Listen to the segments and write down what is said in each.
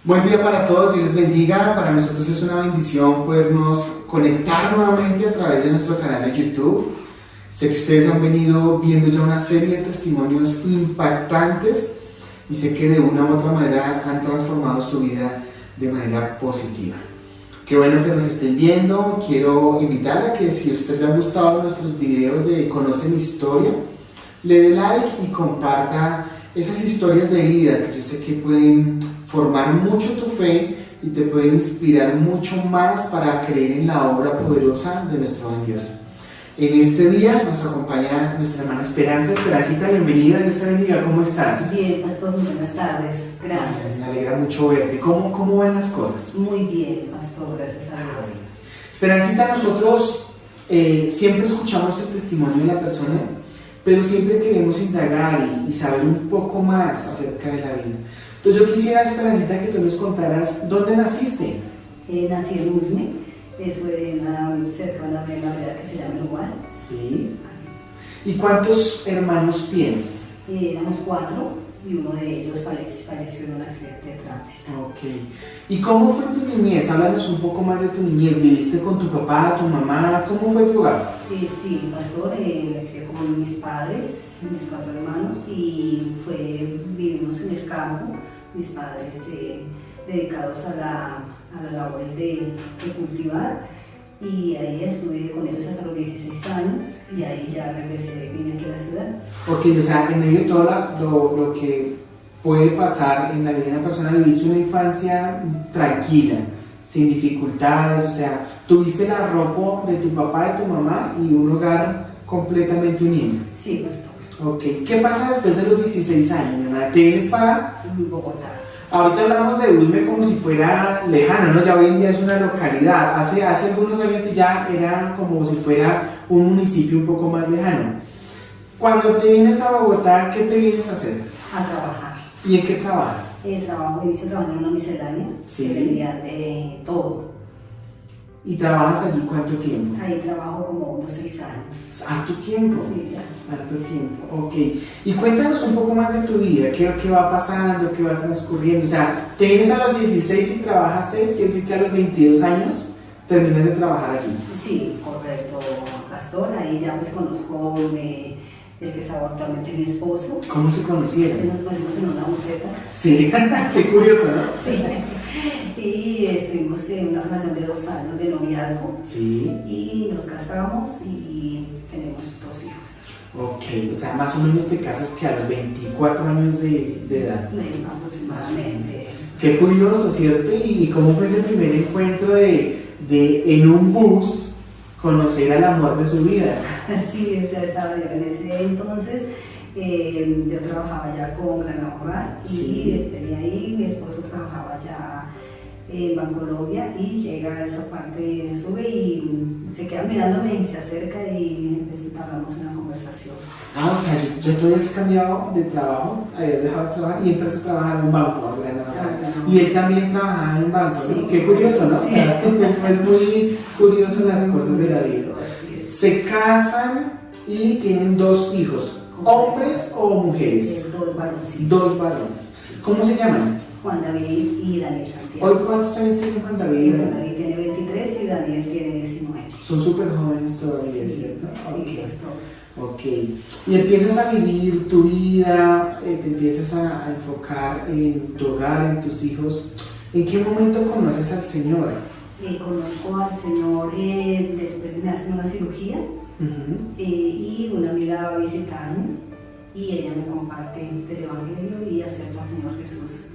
Buen día para todos, Dios les bendiga. Para nosotros es una bendición podernos conectar nuevamente a través de nuestro canal de YouTube. Sé que ustedes han venido viendo ya una serie de testimonios impactantes y sé que de una u otra manera han transformado su vida de manera positiva. Qué bueno que nos estén viendo. Quiero invitarla a que si a usted le han gustado nuestros videos de Conoce mi historia, le dé like y comparta esas historias de vida que yo sé que pueden formar mucho tu fe y te pueden inspirar mucho más para creer en la obra poderosa de nuestro buen Dios. En este día nos acompaña nuestra hermana Esperanza. Esperancita, bienvenida, Dios te bendiga, ¿cómo estás? Bien, pastor, muy buenas tardes, gracias. Me alegra mucho verte. ¿Cómo van las cosas? Muy bien, pastor, gracias a Dios. Esperancita, nosotros siempre escuchamos el testimonio de la persona, pero siempre queremos indagar y saber un poco más acerca de la vida. Entonces yo quisiera, Esperancita, que tú nos contaras dónde naciste. Nací en Usme, eso cerca de la vereda que se llama El Igual. Sí. ¿Y cuántos hermanos tienes? Éramos 4 y uno de ellos falleció en un accidente de tránsito. Ok. ¿Y cómo fue tu niñez? Háblanos un poco más de tu niñez. ¿Viviste con tu papá, tu mamá? ¿Cómo fue tu hogar? Sí, pastor, me crié con mis padres, mis 4 hermanos y vivimos en el campo. Mis padres dedicados a las labores de cultivar, y ahí estuve con ellos hasta los 16 años y ahí ya regresé, vine aquí a la ciudad. Ok, o sea, en medio de todo lo que puede pasar en la vida de una persona, viviste una infancia tranquila, sin dificultades, o sea, tuviste el arropo de tu papá y tu mamá y un hogar completamente unido. Sí, pastor. Ok, ¿qué pasa después de los 16 años, mi hermana? ¿Te vienes para Bogotá? Ahorita hablamos de Usme como si fuera lejano, ¿no? Ya hoy en día es una localidad. Hace algunos años ya era como si fuera un municipio un poco más lejano. Cuando te vienes a Bogotá, ¿qué te vienes a hacer? A trabajar. ¿Y en qué trabajas? Inicio trabajando en una miscelánea, Sí. que vendía de todo. ¿Y trabajas allí cuánto tiempo? Ahí trabajo como unos 6 años. ¿Harto tiempo? Sí, ya. Harto tiempo, ok. Y cuéntanos un poco más de tu vida, qué va pasando, qué va transcurriendo. O sea, te vienes a los 16 y trabajas 6, quiere decir que a los 22 años terminas de trabajar aquí. Sí, correcto, pastor. Ahí ya pues conozco el que es actualmente mi esposo. ¿Cómo se conocieron? Nos conocimos en una buceta. Sí, qué curioso, ¿no? Sí. Y estuvimos en una relación de 2 años de noviazgo. Sí. Y nos casamos y tenemos 2 hijos. Ok, o sea, más o menos te casas que a los 24 años de edad. Aproximadamente. Qué curioso, ¿cierto? ¿Y cómo fue ese primer encuentro de en un bus conocer al amor de su vida? Sí, o sea, estaba yo en ese entonces. Yo trabajaba ya con Granada Rural y Sí. venía ahí, mi esposo trabajaba ya en Bancolombia y llega a esa parte, sube y se queda mirándome y se acerca y hablamos una conversación. Ah, o sea, ya tú habías cambiado de trabajo, habías dejado de trabajar y entraste a trabajar en un banco, a Granada Rural. Y él también trabajaba en un banco, ¿no? Sí. Qué curioso, ¿no? Sí. O sea, es muy curioso las cosas de la vida. Así es. Se casan y tienen 2 hijos, ¿hombres o mujeres? 2 varoncitos. 2 varones. Sí. ¿Cómo se llaman? Juan David y Daniel Santiago. ¿Hoy cuántos años tiene Juan David? Juan David tiene 23 y Daniel tiene 19. Son súper jóvenes todavía, ¿cierto? Sí, pastor. Ok. Y empiezas a vivir tu vida, te empiezas a enfocar en tu hogar, en tus hijos. ¿En qué momento conoces al Señor? Conozco al Señor después de me hacen una cirugía. Y una amiga va a visitarme y ella me comparte del Evangelio y acepta al Señor Jesús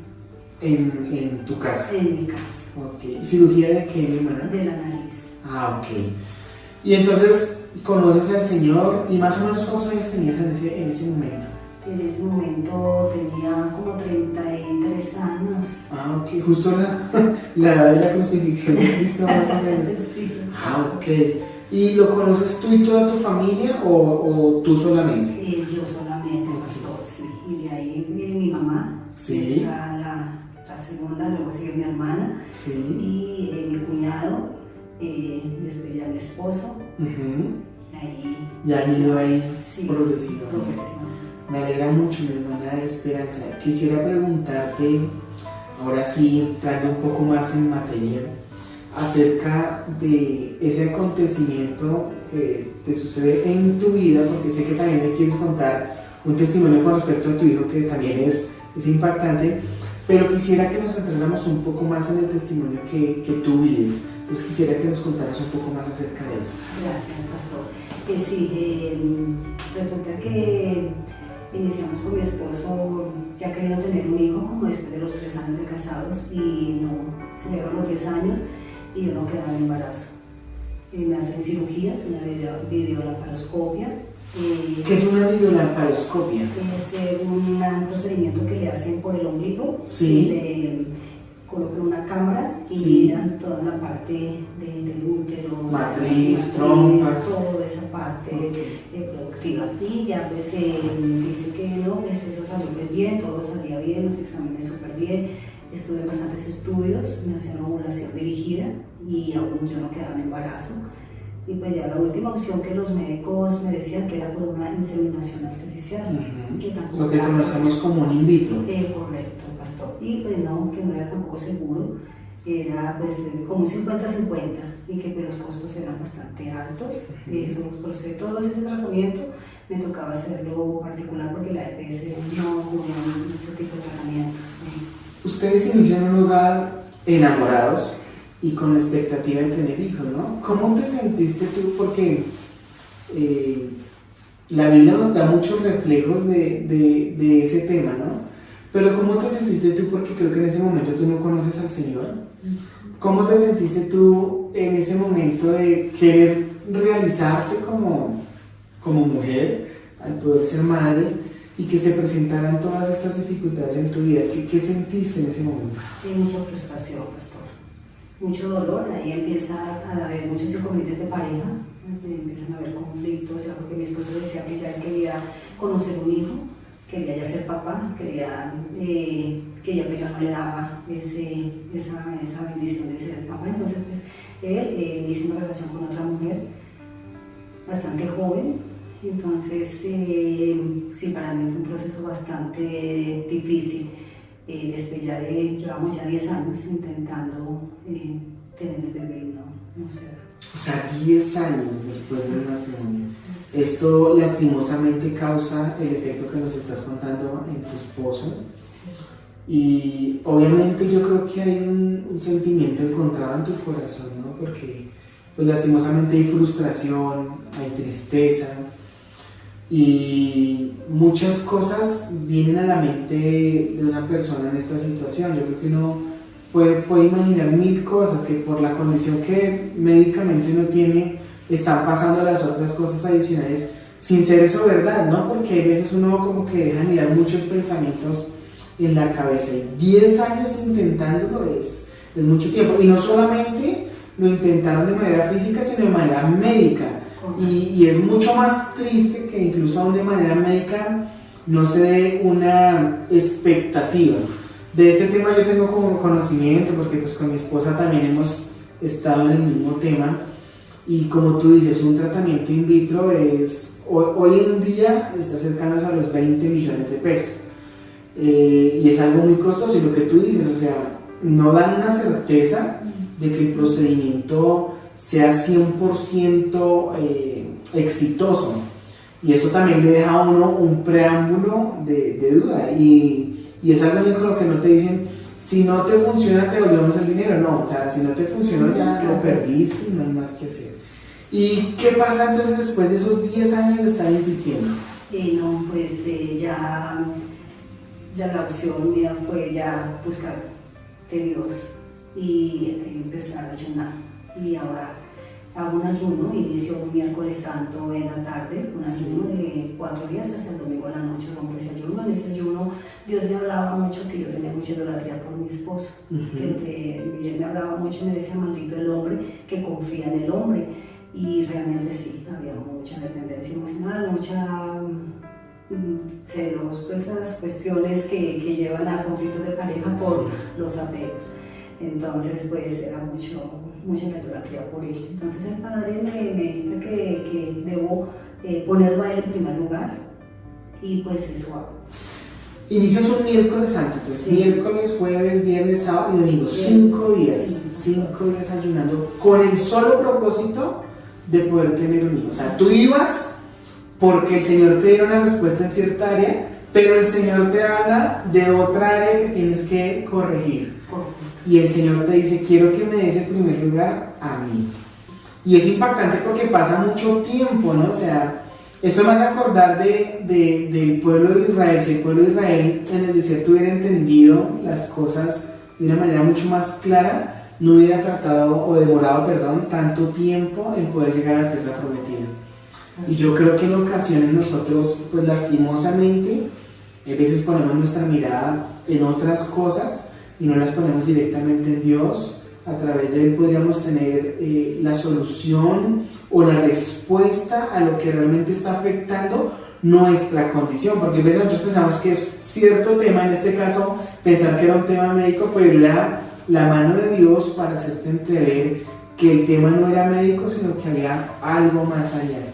En tu casa. en mi casa, Ok. ¿Cirugía de qué, mi hermana? de la nariz. Ah, ok. Y entonces conoces al Señor y más o menos cuántos años tenías en ese momento. En ese momento tenía como 33 años. Ah, ok. Justo la edad de la crucifixión de Cristo, más o menos. Sí. Ah, ok. ¿Y lo conoces tú y toda tu familia o tú solamente? Yo solamente, pastor, sí. Y de ahí viene mi mamá, Sí. que es la segunda, luego sigue mi hermana Sí. y mi cuñado, después ya mi esposo. Ahí Ya han ido ahí sí, progresivamente. Me alegra mucho, mi hermana Esperanza. Quisiera preguntarte, ahora sí, entrando un poco más en materia, acerca de ese acontecimiento que te sucede en tu vida, porque sé que también me quieres contar un testimonio con respecto a tu hijo que también es impactante, pero quisiera que nos centráramos un poco más en el testimonio que tú vives. Entonces quisiera que nos contaras un poco más acerca de eso. Gracias, pastor. Resulta que iniciamos con mi esposo ya queriendo tener un hijo, como después de los 3 años de casados, y no, se llegaron los 10 años y yo no quedaba en embarazo. Me hacen cirugías, una videolaparoscopia. ¿Qué es una videolaparoscopia? Es un procedimiento que le hacen por el ombligo. Sí. Le colocan una cámara y sí. miran toda la parte del útero, matriz, trompas, toda esa parte productiva. Y ya pues dice que no, pues eso salió pues bien, todo salía bien, los exámenes súper bien. Estuve en bastantes estudios, me hacían una ovulación dirigida y aún yo no quedaba en embarazo. Y pues ya la última opción que los médicos me decían que era por una inseminación artificial. Que lo que conocemos como un in vitro. Correcto, pastor. Y pues no, que no era tampoco seguro, era pues como un 50-50 y que pues, los costos eran bastante altos. Eso, procede todo ese tratamiento, me tocaba hacerlo particular porque la EPS no cubría ese tipo de tratamientos. Ustedes inician un hogar enamorados y con la expectativa de tener hijos, ¿no? ¿Cómo te sentiste tú? Porque la Biblia nos da muchos reflejos de ese tema, ¿no? Pero ¿cómo te sentiste tú? Porque creo que en ese momento tú no conoces al Señor. ¿Cómo te sentiste tú en ese momento de querer realizarte como mujer, al poder ser madre, y que se presentaran todas estas dificultades en tu vida? ¿Qué sentiste en ese momento? Mucha frustración, pastor. Mucho dolor, ahí empieza a haber muchos inconvenientes de pareja, empiezan a haber conflictos, ya porque mi esposo decía que ya él quería conocer un hijo, quería ya ser papá, quería que ya pues ya no le daba esa bendición de ser papá. Entonces pues él inició una relación con otra mujer bastante joven. Entonces sí, para mí fue un proceso bastante difícil. Después llevamos ya 10 años intentando tener el bebé, no sé. O sea, 10 años después del matrimonio. Esto lastimosamente causa el efecto que nos estás contando en tu esposo. Sí. Y obviamente yo creo que hay un sentimiento encontrado en tu corazón, ¿no? Porque pues lastimosamente hay frustración, hay tristeza y muchas cosas vienen a la mente de una persona en esta situación. Yo creo que uno puede imaginar 1000 cosas que por la condición que médicamente uno tiene están pasando las otras cosas adicionales sin ser eso verdad, ¿no? Porque a veces uno como que deja anidar muchos pensamientos en la cabeza y 10 años intentándolo es mucho tiempo. Y no solamente lo intentaron de manera física, sino de manera médica. Y es mucho más triste que incluso aún de manera médica no se dé una expectativa. De este tema yo tengo como conocimiento porque pues con mi esposa también hemos estado en el mismo tema y como tú dices, un tratamiento in vitro es hoy en día está acercándose a los 20 millones de pesos y es algo muy costoso y lo que tú dices, o sea, no dan una certeza de que el procedimiento sea 100% exitoso y eso también le deja a uno un preámbulo de duda y es algo con lo que no te dicen, si no te funciona te devolvemos el dinero, no, o sea, si no te funcionó ya lo perdiste y no hay más que hacer. ¿Y qué pasa entonces después de esos 10 años de estar insistiendo? No, pues ya la opción mía fue ya buscar de Dios y empezar a ayunar y ahora hago un ayuno, inicio un miércoles santo en la tarde, un ayuno de 4 días hasta el domingo a la noche, rompo ese ayuno. En ese ayuno Dios me hablaba mucho que yo tenía mucha idolatría por mi esposo, que él me hablaba mucho y me decía, maldito el hombre que confía en el hombre, y realmente sí, había mucha dependencia emocional, mucha celos, esas cuestiones que llevan a conflictos de pareja por los apegos. Entonces pues era mucha idolatría por él. Entonces el padre me dice que debo ponerlo a él en primer lugar y pues eso hago. inicias un miércoles santo, entonces Sí. miércoles, jueves, viernes, sábado y domingo, 5 días, Sí. 5 días ayunando con el solo propósito de poder tener un hijo. O sea, tú ibas porque el Señor te diera una respuesta en cierta área, pero el Señor te habla de otra área que tienes que corregir. Y el Señor te dice, quiero que me des el primer lugar a mí. Y es impactante porque pasa mucho tiempo, ¿no? O sea, esto me hace acordar del pueblo de Israel. Si el pueblo de Israel en el desierto hubiera entendido las cosas de una manera mucho más clara, no hubiera tratado o demorado, perdón, tanto tiempo en poder llegar a la tierra prometida. Y yo creo que en ocasiones nosotros, pues lastimosamente, a veces ponemos nuestra mirada en otras cosas y no las ponemos directamente en Dios. A través de Él podríamos tener la solución o la respuesta a lo que realmente está afectando nuestra condición, porque a veces nosotros pensamos que es cierto tema, en este caso pensar que era un tema médico, pero era la mano de Dios para hacerte entrever que el tema no era médico, sino que había algo más allá.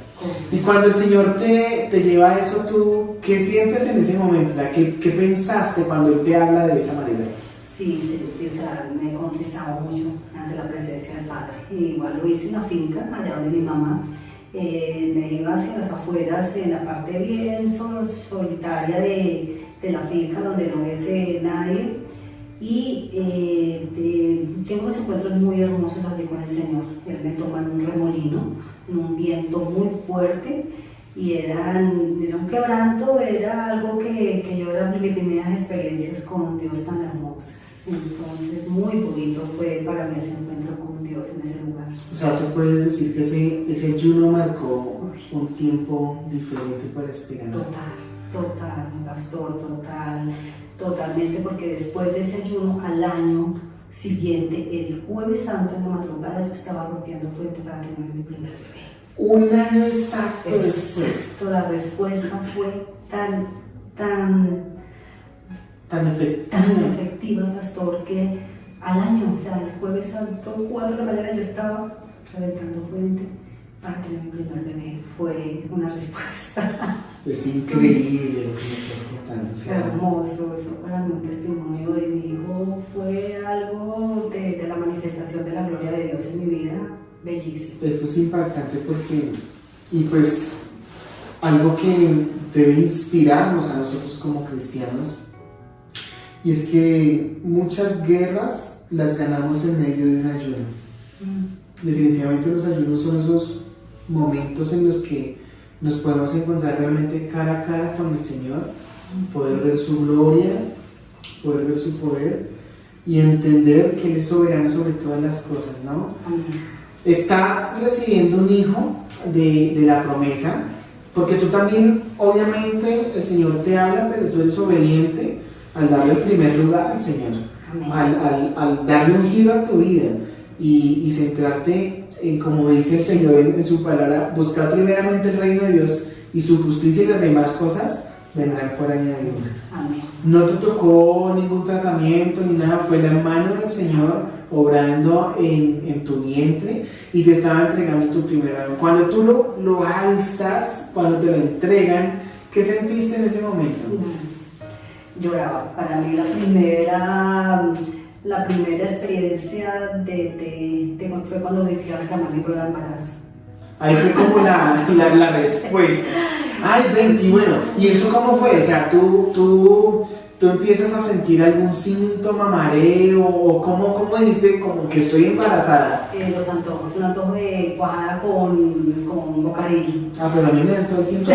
Y cuando el Señor te lleva a eso, ¿tú qué sientes en ese momento? O sea, ¿qué pensaste cuando Él te habla de esa manera? Sí, o sea, me contristaba mucho ante la presencia del Padre. Y igual lo hice en la finca, allá donde mi mamá. Me iba hacia las afueras, en la parte bien solitaria de la finca, donde no hubiese nadie. Y tengo unos encuentros muy hermosos allí con el Señor. Él me toma en un remolino, en un viento muy fuerte, y era un quebranto, era algo que yo era mis primeras experiencias con Dios tan hermosas. Entonces, muy bonito fue para mí ese encuentro con Dios en ese lugar. O sea, tú puedes decir que ese ayuno marcó un tiempo diferente para Esperanza. Total, pastor, totalmente, porque después de ese ayuno, al año siguiente, el jueves santo en la madrugada, yo estaba rompiendo fuerte para tener mi primer bebé. Un año exacto después. Exacto, la respuesta fue tan efectiva, pastor, que al año, o sea, el jueves santo, 4 de la mañana, yo estaba reventando fuente para tener mi primer bebé. Fue una respuesta. Es increíble lo que me estás contando. O sea, hermoso, eso para mí un testimonio de mi hijo fue algo de la manifestación de la gloria de Dios en mi vida, bellísimo. esto es impactante porque, y pues, algo que debe inspirarnos a nosotros como cristianos, y es que muchas guerras las ganamos en medio de un ayuno. Definitivamente los ayunos son esos momentos en los que nos podemos encontrar realmente cara a cara con el Señor, poder ver su gloria, poder ver su poder y entender que Él es soberano sobre todas las cosas, ¿no? Estás recibiendo un hijo de la promesa, porque tú también, obviamente, el Señor te habla, pero tú eres obediente al darle el primer lugar al Señor, al darle un giro a tu vida y centrarte en, como dice el Señor en su palabra, buscar primeramente el reino de Dios y su justicia y las demás cosas vendrán por añadidura. No te tocó ningún tratamiento ni nada, fue la mano del Señor obrando en tu vientre y te estaba entregando tu primer hijo. Cuando tú lo alzas, cuando te lo entregan, ¿qué sentiste en ese momento? Lloraba. Para mí la primera experiencia fue cuando me fui a reclamar mi prueba de embarazo. Ahí fue como la respuesta. Ay, ven, y bueno, ¿y eso cómo fue? O sea, ¿tú empiezas a sentir algún síntoma, mareo, o cómo dijiste, como que estoy embarazada? Los antojos, un antojo de cuajada con bocadillo. Ah, pero a mí me dan todo el tiempo.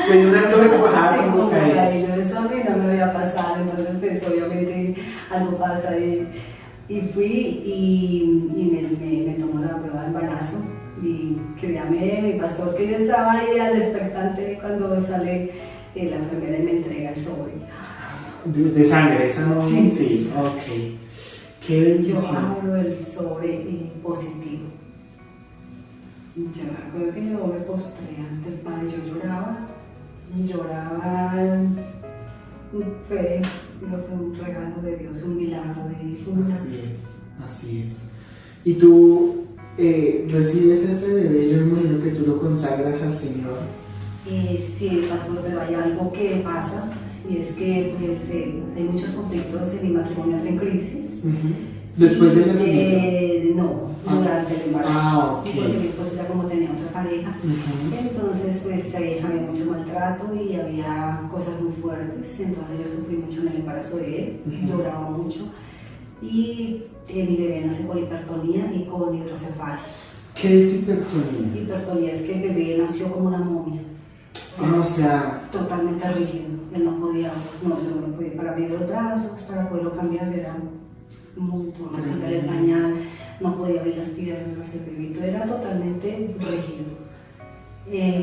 Tenía un antojo de cuajada con bocadillo. Eso a mí no me había pasado, entonces pues obviamente algo pasa y fui y me tomó la prueba de embarazo. Y créame, mi pastor, que yo estaba ahí al expectante cuando sale la enfermera y me entrega el sobre. De sangre, esa no. Sí. Ok. Qué bendición. Yo abro el sobre positivo. Yo recuerdo que yo me postré ante el Padre, yo lloraba. Fue un regalo de Dios, un milagro de Él. Así es. Y tú recibes ese bebé, yo imagino que tú lo consagras al Señor Sí, pastor, pero hay algo que pasa y es que pues, hay muchos conflictos en mi matrimonio, entra en crisis. ¿Después del nacimiento? No, durante el embarazo, ok. porque mi esposo ya como tenía otra pareja, entonces pues había mucho maltrato y había cosas muy fuertes, entonces yo sufrí mucho en el embarazo de él, lloraba mucho y mi bebé nace con hipertonía y con hidrocefalia. ¿Qué es hipertonía? Hipertonía es que el bebé nació como una momia. O sea, totalmente rígido, él no podía, yo no podía para abrir los brazos, para poderlo cambiar, era un montón, cambiar el pañal, no podía abrir las piernas, el bebito era totalmente rígido,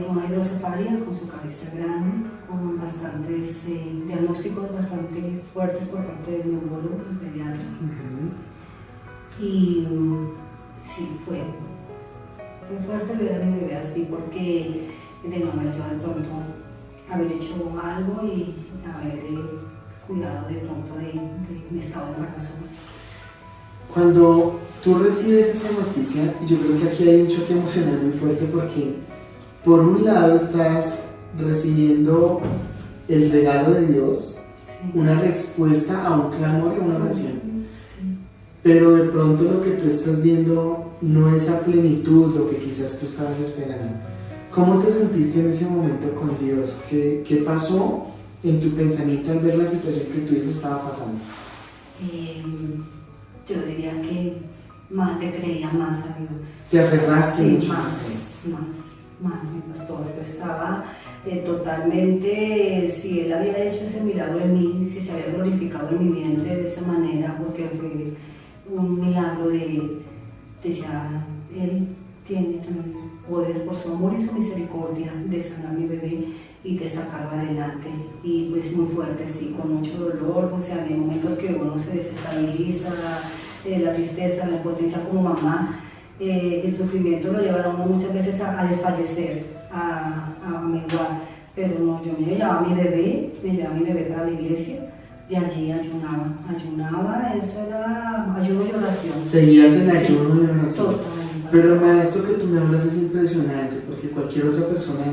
con hidrocefalia, con su cabeza grande, con bastantes diagnósticos bastante fuertes por parte del neurólogo, el pediatra, y sí, fue fuerte ver a mi bebé así porque de no haber yo de pronto haber hecho algo y haber cuidado de pronto de mi estado de embarazo. Cuando tú recibes esa noticia, yo creo que aquí hay un choque emocional muy fuerte porque por un lado estás recibiendo el regalo de Dios, sí, una respuesta a un clamor y a una oración, sí, pero de pronto lo que tú estás viendo no es a plenitud lo que quizás tú estabas esperando. ¿Cómo te sentiste en ese momento con Dios? ¿Qué pasó en tu pensamiento al ver la situación que tu hijo estaba pasando? Yo diría que le creía más a Dios. ¿Te aferraste Sí, mucho más? Más, mi pastor. Yo estaba totalmente, si Él había hecho ese milagro en mí, si se había glorificado en mi vientre de esa manera, porque fue un milagro decía, Él tiene también poder por su amor y su misericordia de sanar a mi bebé y de sacarlo adelante, y pues muy fuerte, sí, con mucho dolor, o sea, hay momentos que uno se desestabiliza, la tristeza, la impotencia como mamá, el sufrimiento lo lleva a uno muchas veces a desfallecer, a menguar, pero no, yo me llevaba a mi bebé para la iglesia y allí ayunaba, eso era ayuno y oración. Seguías en ayuno y oración. Totalmente. Pero hermano, esto que tú me hablas es impresionante, porque cualquier otra persona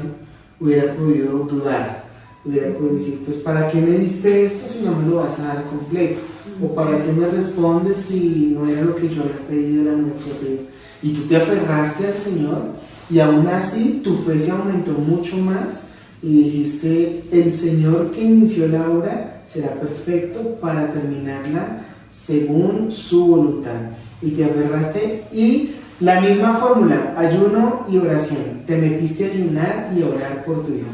hubiera podido dudar, hubiera podido decir, pues ¿para qué me diste esto si no me lo vas a dar completo? ¿O para qué me respondes si no era lo que yo había pedido, era lo que había pedido? Y tú te aferraste al Señor y aún así tu fe se aumentó mucho más y dijiste, el Señor que inició la obra será perfecto para terminarla según su voluntad. Y te aferraste y la misma fórmula, ayuno y oración. Te metiste a ayunar y a orar por tu hijo.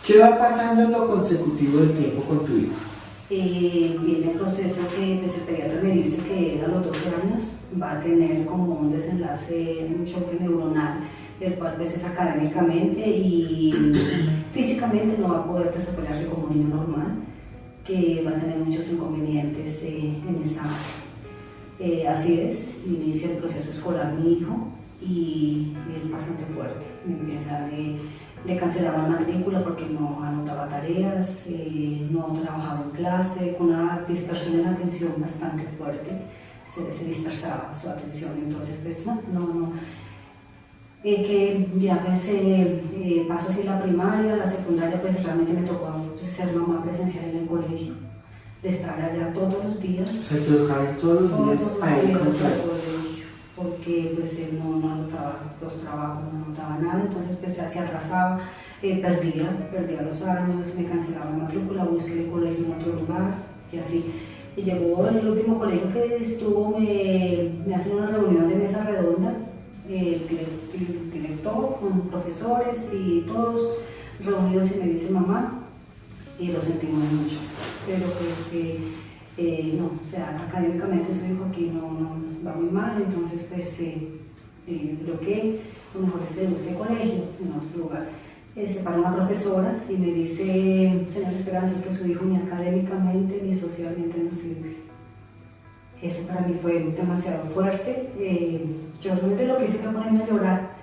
¿Qué va pasando en lo consecutivo del tiempo con tu hijo? Viene el proceso que pues, el pediatra me dice que él a los 12 años va a tener como un desenlace, un choque neuronal, el cual pues es académicamente y físicamente no va a poder desarrollarse como un niño normal, que va a tener muchos inconvenientes en esa área. Así es, inicia el proceso escolar mi hijo y es bastante fuerte. Le cancelaban matrícula porque no anotaba tareas, no trabajaba en clase, con una dispersión en la atención bastante fuerte, se dispersaba su atención, entonces pues no. Que ya pues pasa así la primaria, la secundaria, pues realmente me tocó ser mamá presencial en el colegio, de estar allá todos los días. O sea, te tocaba ir todos los días a ir con clase. Porque pues él no anotaba los trabajos, no anotaba nada, entonces pues se atrasaba, perdía los años, me cancelaba la matrícula, busqué el colegio en otro lugar y así. Y llegó el último colegio que estuvo, me hacen una reunión de mesa redonda, el director con profesores y todos reunidos y me dice mamá, y lo sentimos mucho, pero pues no, o sea, académicamente su hijo aquí no va muy mal, entonces pues creo que lo mejor es que le busque colegio en otro lugar. Se para una profesora y me dice, señora Esperanza, es que su hijo ni académicamente ni socialmente no sirve. Eso para mí fue demasiado fuerte. Yo realmente lo que hice fue ponerme a llorar.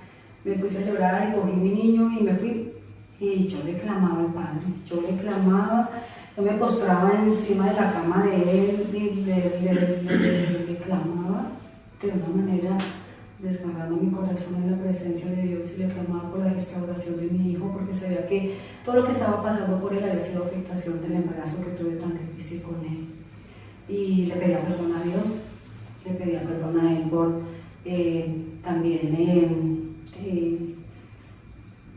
Me puse a llorar y cogí mi niño y me fui. Y yo le clamaba al Padre, yo le clamaba, yo me postraba encima de la cama de él y le clamaba de una manera desgarrando mi corazón en la presencia de Dios y le clamaba por la restauración de mi hijo porque sabía que todo lo que estaba pasando por él había sido afectación del embarazo que tuve tan difícil con él. Y le pedía perdón a Dios, le pedía perdón a él por también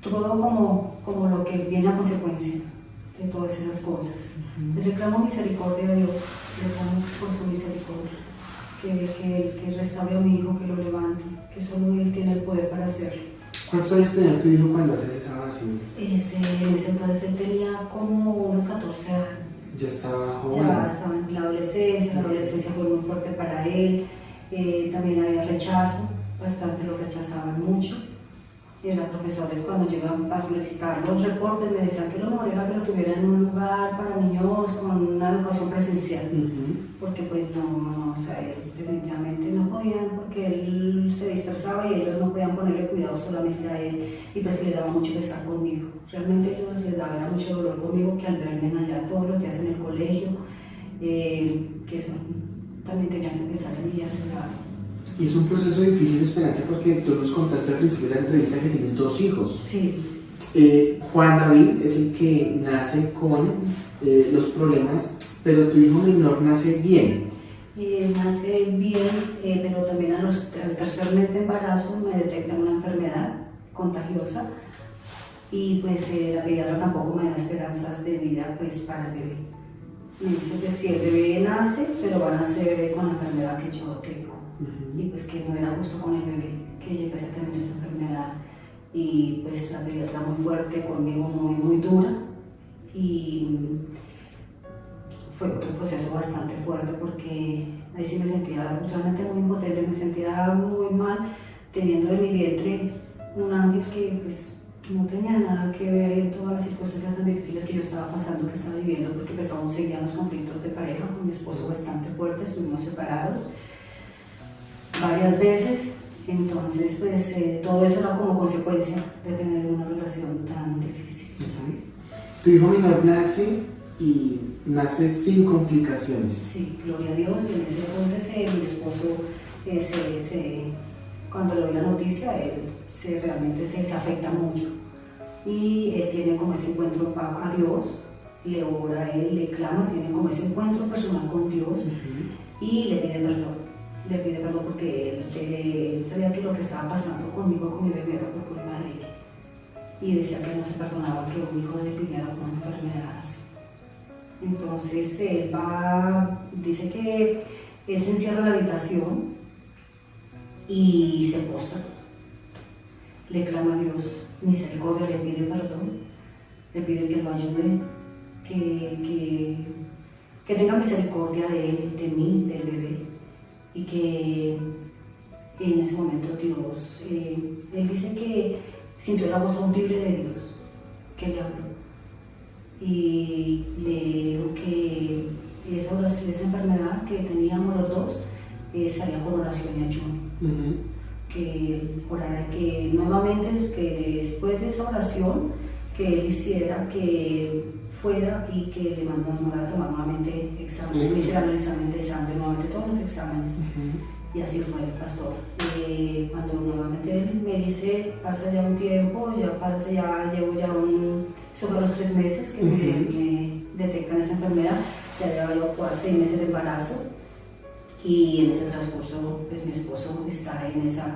todo como lo que viene a consecuencia de todas esas cosas. Le reclamo misericordia a Dios, le reclamo por su misericordia, que restaure a mi hijo, que lo levante, que solo Él tiene el poder para hacerlo. ¿Cuántos años tenía tu hijo cuando haces esa oración? En ese entonces él tenía como unos 14 años. Ya estaba joven. Ya estaba en la adolescencia fue muy fuerte para él, también había rechazo, bastante lo rechazaban mucho. Y los profesores cuando llegaban a solicitar los reportes me decían que lo mejor era que lo tuviera en un lugar para niños con una educación presencial, porque pues no, o sea, él definitivamente no podían, porque él se dispersaba y ellos no podían ponerle cuidado solamente a él, y pues que le daba mucho pesar conmigo. Realmente ellos les daba mucho dolor conmigo que al verme allá todos los días en el colegio, que eso también tenían que pensar en mí y hacer algo. Y es un proceso difícil de esperanza porque tú nos contaste al principio de la entrevista que tienes 2 hijos. Sí. Juan David es el que nace con los problemas, pero tu hijo menor nace bien. Nace bien, pero también al tercer mes de embarazo me detectan una enfermedad contagiosa y pues la pediatra tampoco me da esperanzas de vida pues, para el bebé. Me dice que si el bebé nace, pero va a nacer con la enfermedad que yo tengo. Y pues que no era justo con el bebé que llegase a tener esa enfermedad, y pues la pediatra muy fuerte conmigo, muy dura, y fue otro proceso bastante fuerte porque ahí sí me sentía realmente muy impotente, me sentía muy mal teniendo en mi vientre un ángel que pues no tenía nada que ver en todas las circunstancias tan difíciles que yo estaba pasando, que estaba viviendo, porque pues aún seguían los conflictos de pareja con mi esposo bastante fuertes, estuvimos separados varias veces, entonces pues todo eso era como consecuencia de tener una relación tan difícil. Tu hijo menor nace y nace sin complicaciones. Sí, gloria a Dios, y en ese entonces mi esposo cuando le dio la noticia, realmente se afecta mucho y él tiene como ese encuentro a Dios, le ora a él, le clama, tiene como ese encuentro personal con Dios y le pide perdón. Le pide perdón porque él sabía que lo que estaba pasando conmigo, con mi bebé, era por culpa de él. Y decía que no se perdonaba que un hijo de él viniera con una enfermedad así. Entonces él dice que él se encierra en la habitación y se postra. Le clama a Dios misericordia, le pide perdón, le pide que lo ayude, que tenga misericordia de él, de mí, del bebé. Y que en ese momento Dios, él dice que sintió la voz audible de Dios, que le habló. Y le dijo que esa enfermedad que teníamos los dos salía con oración y ayuno. Que orara, que nuevamente, que después de esa oración, que él hiciera, que fuera y que le mandamos a tomar nuevamente exámenes, que hicieran el examen de sangre, nuevamente todos los exámenes. Y así fue, pastor. Cuando nuevamente él me dice, pasa ya un tiempo, llevo eso fue los 3 meses que me detectan esa enfermedad, ya llevo 6 meses de embarazo, y en ese transcurso pues mi esposo está en esa,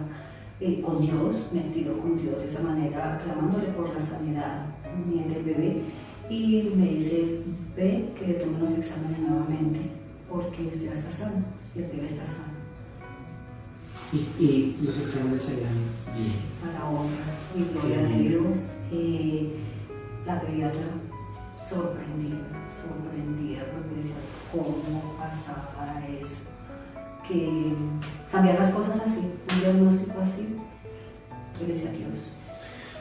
con Dios, metido con Dios de esa manera, clamándole por la sanidad del bebé, y me dice, ve que le tomen los exámenes nuevamente, porque usted ya está sano, y el bebé está sano. Y los exámenes salían bien. Sí, para honra y gloria de Dios. La pediatra sorprendida, porque decía, ¿cómo pasaba eso? Que cambiar las cosas así, un diagnóstico así, yo le decía a Dios.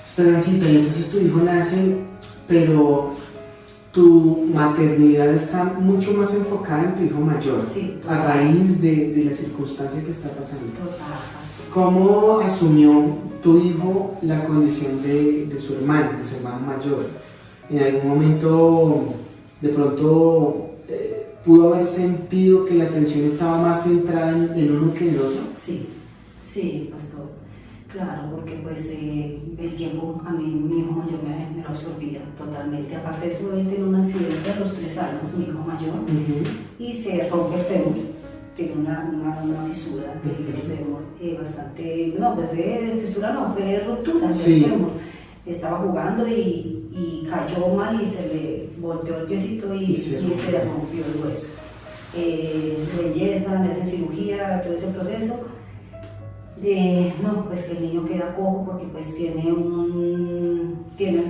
Esperancita, y entonces tu hijo nace, pero tu maternidad está mucho más enfocada en tu hijo mayor, sí, a raíz de la circunstancia que está pasando. Total. ¿Cómo asumió tu hijo la condición de su hermano mayor? ¿En algún momento de pronto pudo haber sentido que la atención estaba más centrada en uno que en el otro? Sí, Sí, pastor. Claro, porque pues el tiempo a mí, mi hijo mayor me lo absorbía totalmente. Aparte de eso, él tiene un accidente a los 3 años, mi hijo mayor, y se rompe el fémur. Tiene una fisura del fémur bastante, no, pues fue fisura, no, fue ruptura del fémur. Estaba jugando y cayó mal y se le volteó el piecito y se rompió el hueso. Lo enyesan, le hacen cirugía, todo ese proceso. No, pues que el niño queda cojo porque pues tienen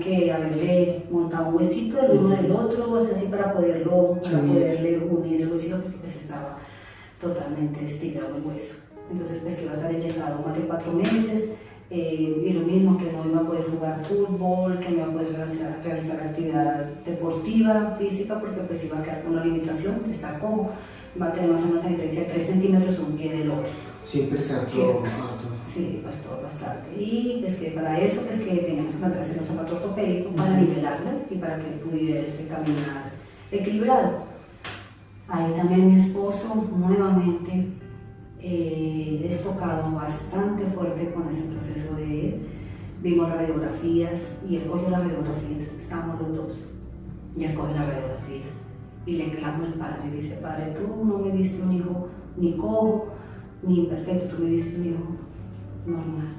que haberle montado un huesito el uno del otro, o sea, así para poderle unir el huesito, porque pues estaba totalmente estirado el hueso. Entonces pues que iba a estar enyesado más de 4 meses, y lo mismo, que no iba a poder jugar fútbol, que no iba a poder realizar actividad deportiva, física, porque pues iba a quedar con una limitación, que está cojo. Va a tener más o menos una diferencia de 3 centímetros un pie del otro. Siempre se hartó harto. Sí, pastor, bastante. Y es que para eso es que teníamos que mandar a hacer un zapato ortopédico para nivelarlo y para que él pudiese caminar equilibrado. Ahí también mi esposo nuevamente es tocado bastante fuerte con ese proceso de él. Vimos las radiografías y él cogió las radiografías, estábamos los dos, y él coge la radiografía. Y le clama al padre y dice: Padre, tú no me diste un hijo ni cojo ni imperfecto, tú me diste un hijo normal.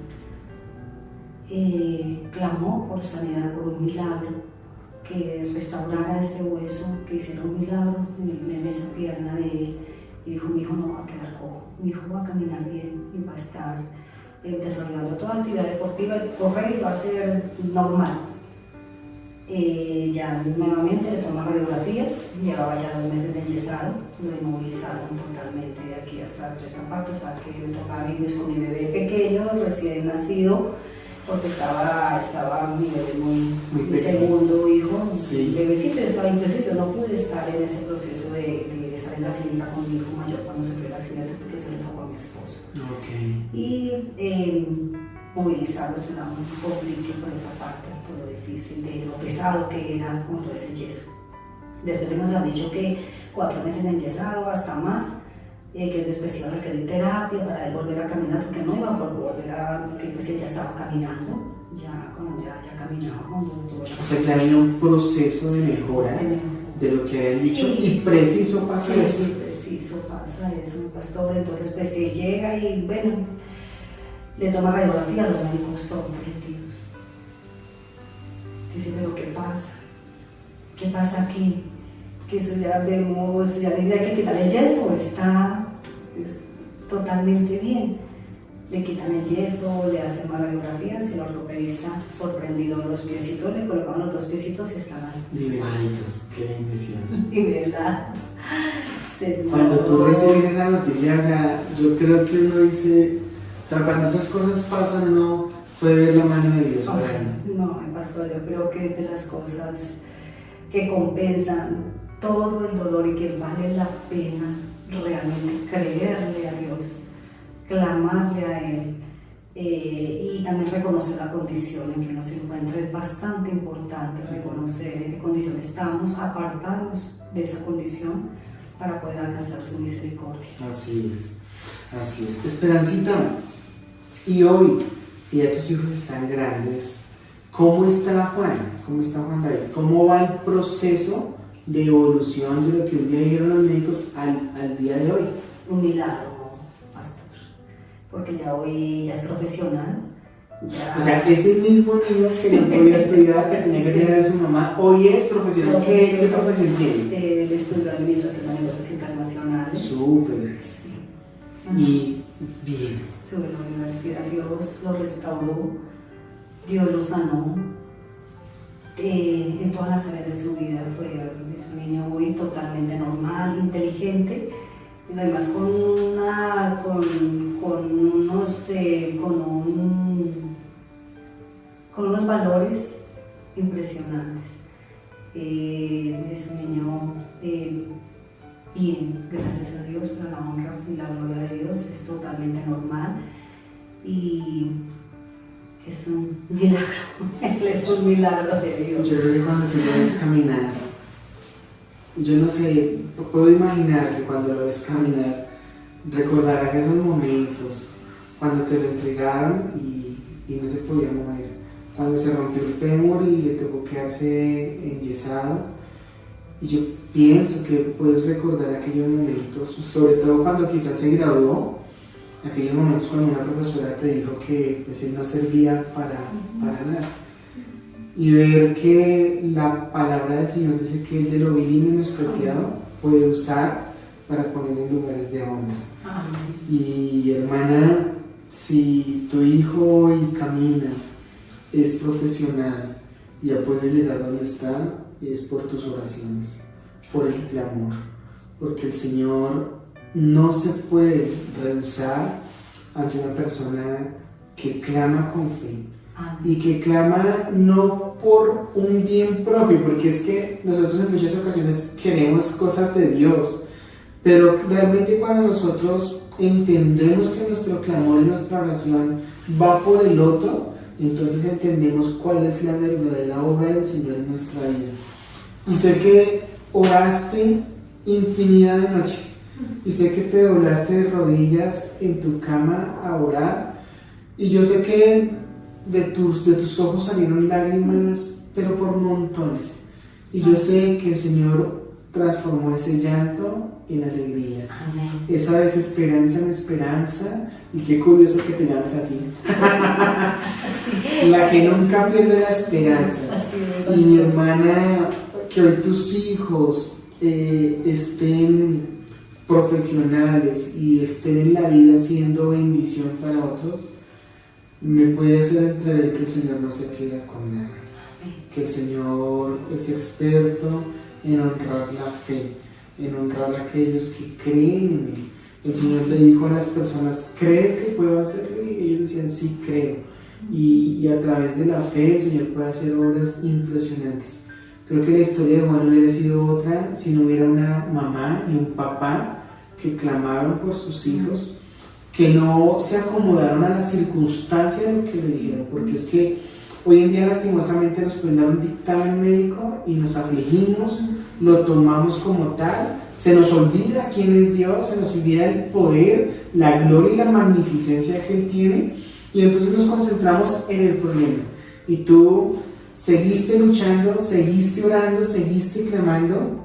Clamó por sanidad, por un milagro, que restaurara ese hueso, que hiciera un milagro en esa pierna de él. Y dijo: mi hijo no va a quedar cojo, mi hijo va a caminar bien y va a estar desarrollando toda actividad deportiva, y correr y va a ser normal. Ya nuevamente le toman radiografías, llevaba ya 2 meses de enyesado, lo inmovilizaron totalmente de aquí hasta 3 zapatos, o sea que me tocaba vivir con mi bebé pequeño, recién nacido, porque estaba mi bebé mi segundo hijo, sí. Bebecito, estaba incluso yo no pude estar en ese proceso de estar en la clínica con mi hijo mayor cuando se fue el accidente, porque eso le tocó a mi esposo. Okay. Y movilizarlos era un conflicto por esa parte, por lo difícil, de lo pesado que era con todo ese yeso. Después nos han dicho que 4 meses de enyesado, hasta más, que después iba a requerir terapia para él volver a caminar, porque no iba a volver a, porque pues él ya estaba caminando, ya caminaba cuando todo. O sea, ya había un proceso de mejora de lo que habían dicho, y preciso pasa eso. Sí, preciso pasa eso, pastor. Entonces pues él llega y bueno, le toma radiografía, los médicos sorprendidos. Dice: pero ¿qué pasa? ¿Qué pasa aquí? Que eso ya vemos, ya vive, hay que quitar el yeso, está totalmente bien. Le quitan el yeso, le hacen más radiografías y el ortopedista, sorprendido, los piecitos, le colocaban los 2 piecitos y estaban nivelados. Qué bendición. Nivelados. Cuando tú recibes esa noticia, o sea, yo creo que uno dice, o sea, cuando esas cosas pasan, uno puede ver la mano de Dios por ahí. No, pastor, yo creo que es de las cosas que compensan todo el dolor y que vale la pena realmente creerle a Dios, clamarle a Él, y también reconocer la condición en que nos encuentra. Es bastante importante reconocer en qué condición estamos, apartarnos de esa condición para poder alcanzar su misericordia. Así es, así es. Esperancita, y hoy que ya tus hijos están grandes, ¿cómo está Juan? ¿Cómo está Juan David? ¿Cómo va el proceso de evolución de lo que un día dijeron los médicos al día de hoy? Un milagro, pastor, porque ya hoy ya es profesional. Ya... O sea, ese mismo niño que no podía estudiar, que tenía que tener a su mamá, hoy es profesional. ¿Qué profesión tiene? Él estudió Administración de Negocios Internacionales. Súper. Sí. Y bien. Estuvo en la universidad, Dios lo restauró, Dios lo sanó. En todas las áreas de su vida es un niño muy totalmente normal, inteligente, y además con unos valores impresionantes. Es un niño bien, gracias a Dios, para la honra y la gloria de Dios, es totalmente normal y es un milagro. Él es un milagro de Dios. Yo creo que cuando tú lo ves caminar, yo no sé, puedo imaginar que cuando lo ves caminar, recordarás esos momentos cuando te lo entregaron y no se podía mover, cuando se rompió el fémur y le tocó quedarse enyesado. Y yo pienso que puedes recordar aquellos momentos, sobre todo cuando quizás se graduó, aquellos momentos cuando una profesora te dijo que pues, él no servía para nada. Y ver que la palabra del Señor dice que el de lo vil y menospreciado puede usar para poner en lugares de honra. Y hermana, si tu hijo hoy camina, es profesional y ha podido llegar donde está, es por tus oraciones, por el clamor, porque el Señor no se puede rehusar ante una persona que clama con fe. Y que clama no por un bien propio, porque es que nosotros en muchas ocasiones queremos cosas de Dios, pero realmente cuando nosotros entendemos que nuestro clamor y nuestra oración va por el otro, entonces entendemos cuál es la verdadera obra del Señor en nuestra vida. Y sé que oraste infinidad de noches, y sé que te doblaste de rodillas en tu cama a orar, y yo sé que de tus ojos salieron lágrimas, pero por montones. Y yo sé que el Señor transformó ese llanto en alegría. Amén. Esa desesperanza en esperanza. Y qué curioso que te llames así. La que nunca pierde la esperanza. Y mi hermana, que hoy tus hijos estén profesionales y estén en la vida siendo bendición para otros, me puede hacer entrever que el Señor no se queda con nada, que el Señor es experto en honrar la fe, en honrar a aquellos que creen en Él. El Señor le dijo a las personas: ¿crees que puedo hacerlo? Y ellos decían: sí, creo. Y a través de la fe el Señor puede hacer obras impresionantes. Creo que la historia de Juan hubiera sido otra si no hubiera una mamá y un papá que clamaron por sus hijos, que no se acomodaron a las circunstancias de lo que le dijeron, porque es que hoy en día lastimosamente nos pueden dar un dictamen médico y nos afligimos, lo tomamos como tal, se nos olvida quién es Dios, se nos olvida el poder, la gloria y la magnificencia que Él tiene, y entonces nos concentramos en el problema. Y tú seguiste luchando, seguiste orando, seguiste clamando,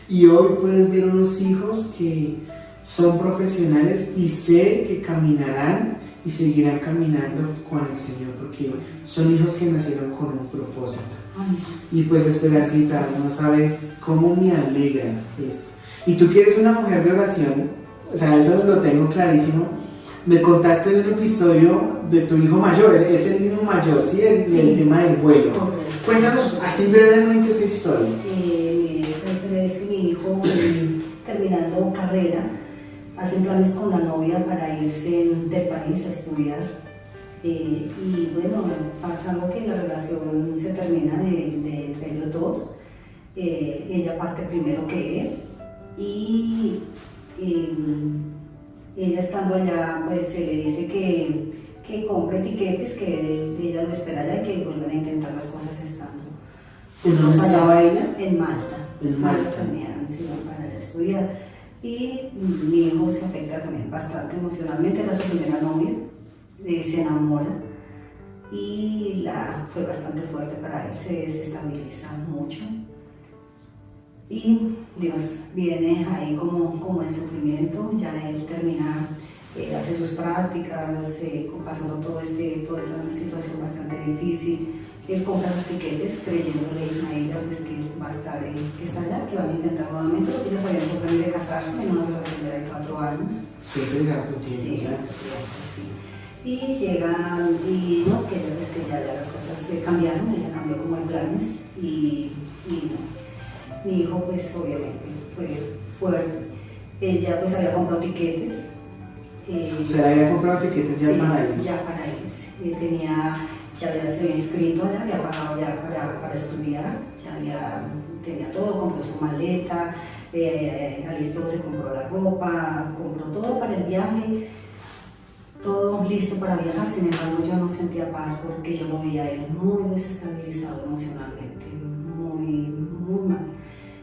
y hoy puedes ver unos hijos que son profesionales, y sé que caminarán y seguirán caminando con el Señor, porque son hijos que nacieron con un propósito. Y pues Esperancita, no sabes cómo me alegra esto. Y tú que eres una mujer de oración, o sea, eso lo tengo clarísimo. Me contaste en un episodio de tu hijo mayor, es el mismo mayor, ¿sí? El tema del vuelo. Cuéntanos así brevemente esa historia. Ese es mi hijo terminando carrera. Hacen planes con la novia para irse del país a estudiar. Y bueno, pasa algo que la relación se termina entre ellos dos. Ella parte primero que él. Y ella estando allá, pues se le dice que compre tiquetes, que ella lo espera allá y que vuelvan a intentar las cosas estando. ¿En dónde estaba ella? En Malta. En Malta. Ellos también se iban para allá a estudiar. Y mi hijo se afecta también bastante emocionalmente, era su primera novia, se enamora y fue bastante fuerte para él, se desestabiliza mucho y Dios viene ahí como en sufrimiento. Ya él termina, hace sus prácticas, pasando toda esa situación bastante difícil. Él compra los tiquetes creyéndole a ella pues, que va a estar, que está allá, que van a intentar nuevamente, porque ellos habían sorprendido de casarse en una relación de 4 años. Siempre es harto tiempo. Sí, sí. Y llegan, y no, que ella ves que ya las cosas cambiaron, ella cambió como en planes, y no. Mi hijo pues obviamente fue fuerte. Ella pues había comprado tiquetes. ¿Se había comprado tiquetes ya, sí, para irse? Ya para irse. Ya se había inscrito, ya había pagado ya para estudiar, tenía todo, compró su maleta, alistó, se compró la ropa, compró todo para el viaje, todo listo para viajar. Sin embargo, yo no sentía paz porque yo lo veía a él muy desestabilizado emocionalmente, muy mal.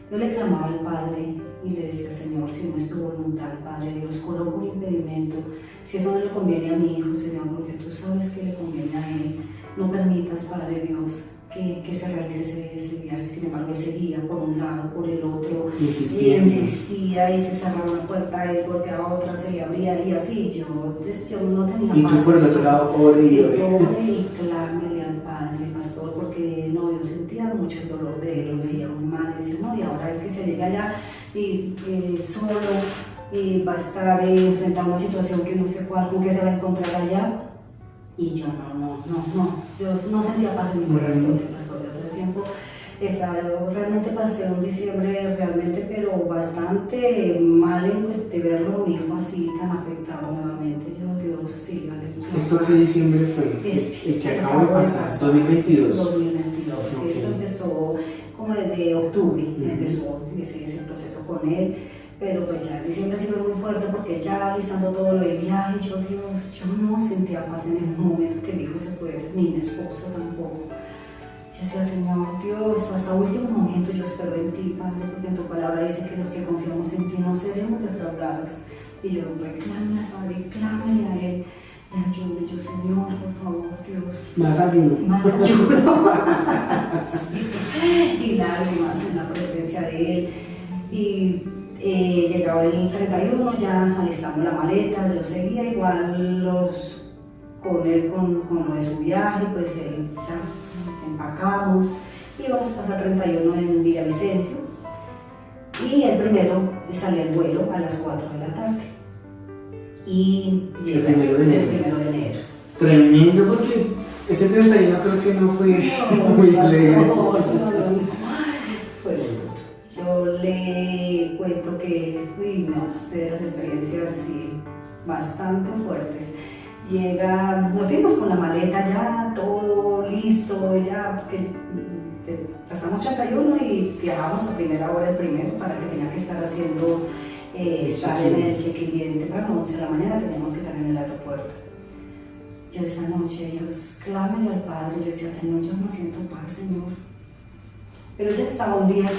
Yo le clamaba al Padre y le decía, Señor, si no es tu voluntad, Padre Dios, coloco un impedimento. Si eso no le conviene a mi hijo, Señor, porque tú sabes que le conviene a él, no permitas, Padre Dios, que se realice ese viaje. Sin embargo, él seguía por un lado, por el otro, insistía y se cerraba una puerta, él golpeaba otra, se le abría y así. Yo no tenía paz. Y tú por el otro lado, ore y ore. Sí, ore y clámele al Padre, pastor, porque no, yo sentía mucho el dolor de él, lo veía muy mal, y decía, no, y ahora el que se llega allá y solo va a estar enfrentando una situación que no sé cuál, con qué se va a encontrar allá. Y yo yo no sentía paz en mi corazón, pastor, de otro tiempo. Yo realmente pasé un diciembre realmente, pero bastante mal de verlo a mi hijo así tan afectado nuevamente. Dios, sí, aleluya. ¿Esto qué diciembre fue? El que acaba de pasar, 2022. 2022, Okay. sí, eso empezó como desde octubre, empezó ese proceso con él. Pero pues ya diciembre ha sido muy fuerte porque ya alisando todo lo del viaje, Dios, yo no sentía paz en el momento que mi hijo se fue, ni mi esposa tampoco. Yo decía, Señor Dios, hasta último momento yo espero en ti, Padre, porque en tu palabra dice que los que confiamos en ti no seremos defraudados. Y yo reclame al Padre, clámele a Él, y ayúdame, yo, Señor, por favor, Dios. Más ayuno. Más ayuno. Sí. Y lágrimas en la presencia de Él. Y llegaba el 31, ya alistamos la maleta, yo seguía igual con él con lo de su viaje, pues ya empacamos, íbamos a pasar 31 en Villavicencio y el primero salía el vuelo a las 4 de la tarde. Y el primero de enero. Tremendo, porque ese 31 creo que no fue muy leve. Fue yo le cuento que de las experiencias sí, bastante fuertes. Nos fuimos con la maleta ya, todo listo, ya, porque pasamos 31 y viajamos a primera hora el primero para que tenía que estar haciendo, estar en el check-in bien temprano, 11 de la mañana teníamos que estar en el aeropuerto. Yo esa noche, Dios, clámele al Padre, yo decía, Señor, yo no siento paz, Señor. Pero ya estaba un día,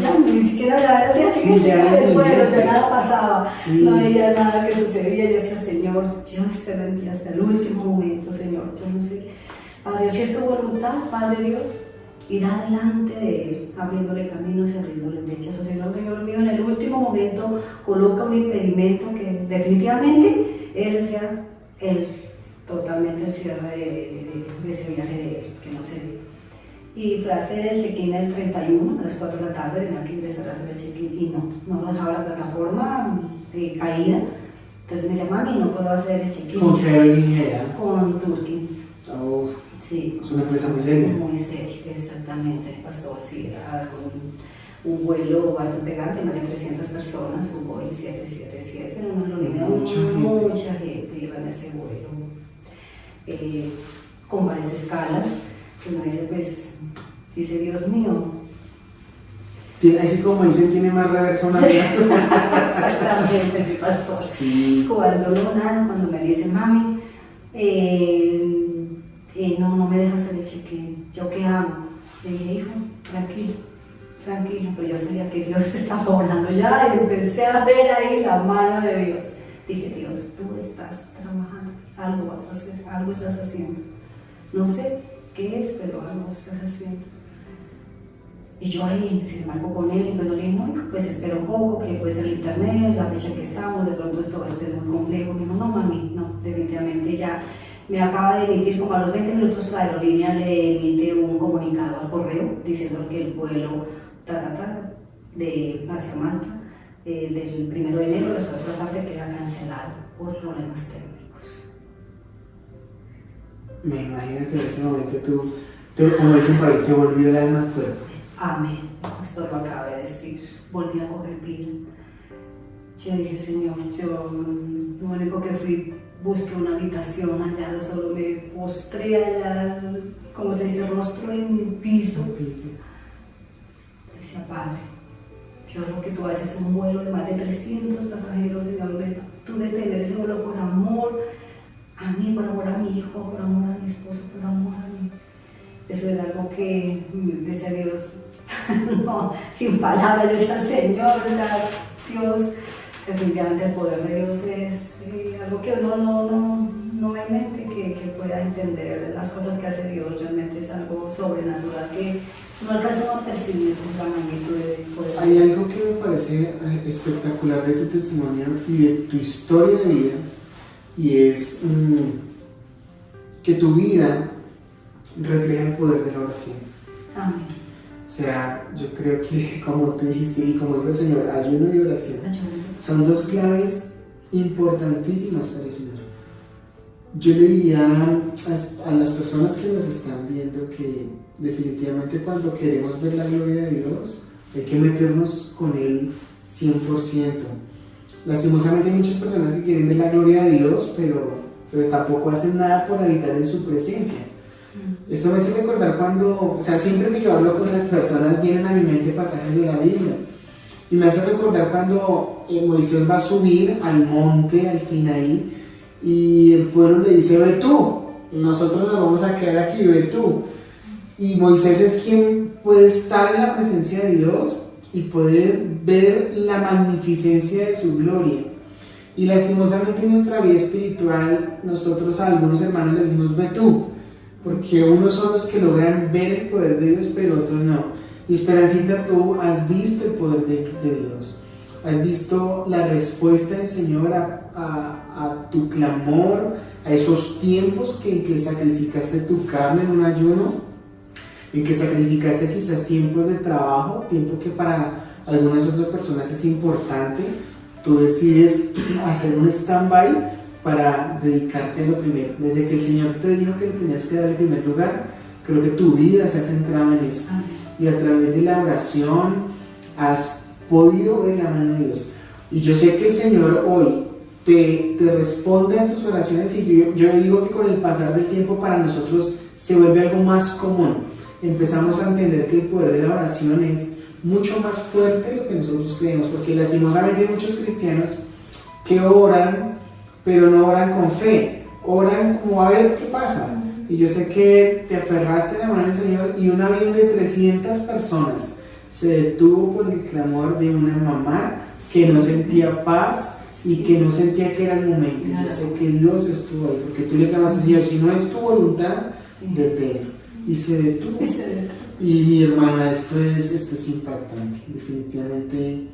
ya ni siquiera era el día siguiente, ya nada pasaba, no veía nada que sucedía. Yo decía, Señor, yo espero en ti hasta el último momento, Señor. Yo no sé, Padre Dios, si es tu voluntad, Padre Dios, ir adelante de Él, abriéndole caminos y abriéndole brechas. O Señor, Señor mío, en el último momento coloca un impedimento que definitivamente ese sea totalmente el cierre de ese viaje de Él, que no se dio. Y fue a hacer el check-in el 31, a las 4 de la tarde, tenía que ingresar a hacer el check-in y no lo dejaba la plataforma caída. Entonces me decía, mami, no puedo hacer el check-in. ¿Con qué aerolínea era? Con Turkins. Oh, sí. Es una empresa muy seria. Muy seria, exactamente, pastor, sí, era con un vuelo bastante grande, más de 300 personas, un Boeing 777, era una aerolínea, mucha gente iba en ese vuelo, con varias escalas. Que uno dice, pues, dice, Dios mío. Así como dicen, tiene más reversa una vida. Exactamente, mi pastor. Sí. Cuando me dice, mami, no me dejas hacer el check-in, ¿yo qué hago? Le dije, hijo, tranquilo, pero yo sabía que Dios estaba orando ya y empecé a ver ahí la mano de Dios. Dije, Dios, tú estás trabajando, algo vas a hacer, algo estás haciendo. No sé qué es, pero algo estás haciendo. Y yo ahí, sin embargo, con él, y cuando le dije, no, hijo, pues espera un poco, que puede ser el internet, la fecha que estamos, de pronto esto va a ser muy complejo. Me dijo, no, mami, no, definitivamente ya me acaba de emitir, como a los 20 minutos la aerolínea le emite un comunicado al correo diciendo que el vuelo hacia Malta del 1 de enero a las 4 de la tarde queda cancelado por problemas técnicos. Me imagino que en ese momento tú como dicen por ahí, te volvió el alma al cuerpo. Amén. Esto lo acaba de decir. Volví a coger pila. Yo dije, Señor, yo lo único que fui, busqué una habitación allá, solo me postré allá, como se dice, rostro en el piso. Decía, Padre, Dios, lo que tú haces es un vuelo de más de 300 pasajeros, Señor, tú detener ese vuelo por amor a mí, por amor a mi hijo, por amor a mi esposo, por amor a mí. Eso era algo que decía Dios, no, sin palabras, yo decía, Señor, o sea, Dios, definitivamente el poder de Dios es algo que uno no me mente que pueda entender las cosas que hace Dios, realmente es algo sobrenatural que no alcanzamos a percibir con la magnitud de poder. Hay algo que me parece espectacular de tu testimonio y de tu historia de vida, y es que tu vida refleja el poder de la oración. Amén. O sea, yo creo que, como tú dijiste y como dijo el Señor, ayuno y oración son dos claves importantísimas para el Señor. Yo le diría a las personas que nos están viendo que definitivamente cuando queremos ver la gloria de Dios hay que meternos con Él 100%. Lastimosamente hay muchas personas que quieren ver la gloria de Dios, pero tampoco hacen nada por habitar en su presencia. Esto me hace recordar cuando, o sea, siempre que yo hablo con las personas vienen a mi mente pasajes de la Biblia, y me hace recordar cuando Moisés va a subir al monte, al Sinaí, y el pueblo le dice, ve tú, nosotros nos vamos a quedar aquí, ve tú. Y Moisés es quien puede estar en la presencia de Dios y puede ver la magnificencia de su gloria. Y lastimosamente en nuestra vida espiritual, nosotros a algunos hermanos les decimos, ve tú, porque unos son los que logran ver el poder de Dios, pero otros no. Y Esperancita, tú has visto el poder de Dios, has visto la respuesta del Señor a tu clamor, a esos tiempos en que sacrificaste tu carne en un ayuno, en que sacrificaste quizás tiempos de trabajo, tiempo que para algunas otras personas es importante. Tú decides hacer un stand-by para dedicarte a lo primero. Desde que el Señor te dijo que le tenías que dar el primer lugar, creo que tu vida se ha centrado en eso. Y a través de la oración has podido ver la mano de Dios. Y yo sé que el Señor hoy te responde a tus oraciones, y yo digo que con el pasar del tiempo para nosotros se vuelve algo más común. Empezamos a entender que el poder de la oración es mucho más fuerte de lo que nosotros creemos, porque lastimosamente hay muchos cristianos que oran, pero no oran con fe, oran como a ver qué pasa. Y yo sé que te aferraste a la mano del Señor, y un avión de 300 personas se detuvo por el clamor de una mamá que no sentía paz y que no sentía que era el momento. Yo sé que Dios estuvo ahí, porque tú le clamaste, Señor, si no es tu voluntad, deténlo. Y se detuvo. Y mi hermana, esto es impactante. Definitivamente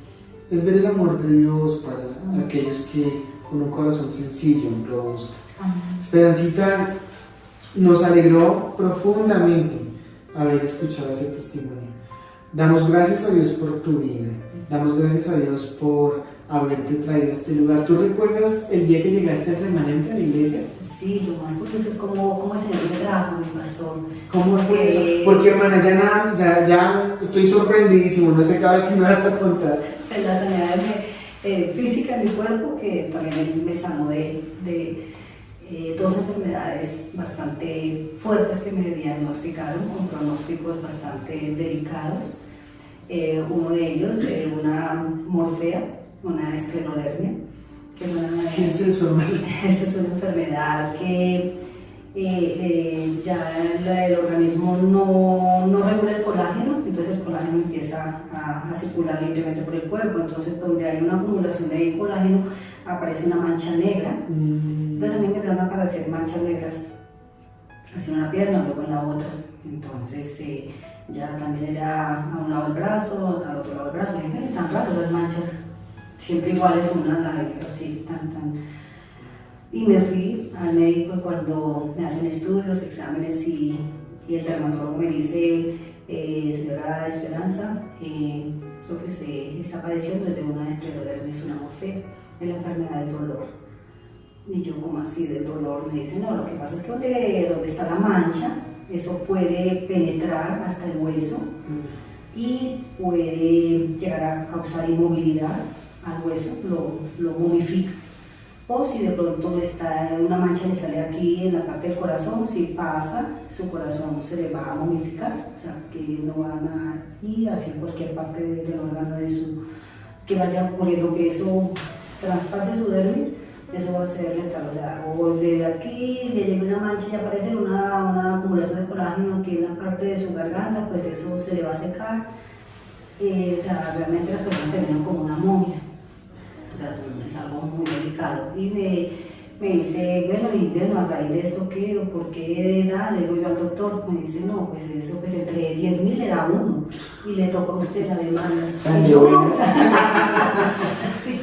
es ver el amor de Dios para aquellos que con un corazón sencillo lo buscan. Esperancita, nos alegró profundamente haber escuchado ese testimonio. Damos gracias a Dios por tu vida. Damos gracias a Dios por haberte traído a este lugar. ¿Tú recuerdas el día que llegaste al remanente a la iglesia? Sí, lo más curioso es cómo el Señor me trajo, mi pastor. ¿Cómo fue eso? Porque, hermana, ya estoy sorprendidísimo. No sé qué ahora que me vas a contar. La sanidad física en mi cuerpo, que también me sanó de dos enfermedades bastante fuertes que me diagnosticaron, con pronósticos bastante delicados. Uno de ellos, una morfea, una esclerodermia, que es ¿Qué es eso, hermano? Esa es una enfermedad que ya el organismo no regula el colágeno, entonces el colágeno empieza a circular libremente por el cuerpo. Entonces, donde hay una acumulación de colágeno, aparece una mancha negra. Entonces a mí me empezaron a aparecer manchas negras hacia una pierna, luego en la otra. Entonces ya también era a un lado del brazo, al otro lado del brazo. Y dije, tan raro esas manchas, siempre iguales, una larga, así, tan. Y me fui al médico, y cuando me hacen estudios, exámenes, y el dermatólogo me dice, señora Esperanza, lo que usted está padeciendo es de una esclerodermia, es una morfea, es la enfermedad del dolor. Y yo, ¿cómo así del dolor? Me dice, no, lo que pasa es que donde está la mancha, eso puede penetrar hasta el hueso y puede llegar a causar inmovilidad al hueso, lo momifica. O si de pronto está una mancha, le sale aquí en la parte del corazón, si pasa, su corazón se le va a momificar, o sea, que no van a ir hacia cualquier parte del órgano que vaya ocurriendo, que eso traspase su dermis. Eso va a ser letal, o sea, o de aquí le llega una mancha y aparece una acumulación de colágeno aquí en la parte de su garganta, pues eso se le va a secar o sea, realmente las personas terminan como una momia, o sea, es algo muy delicado. Y me dice, bueno, a raíz de esto, ¿qué? ¿O por qué da? Le digo yo al doctor, me dice, no, pues eso, pues entre 10.000 le da uno, y le toca a usted la demanda. Y yo, sí.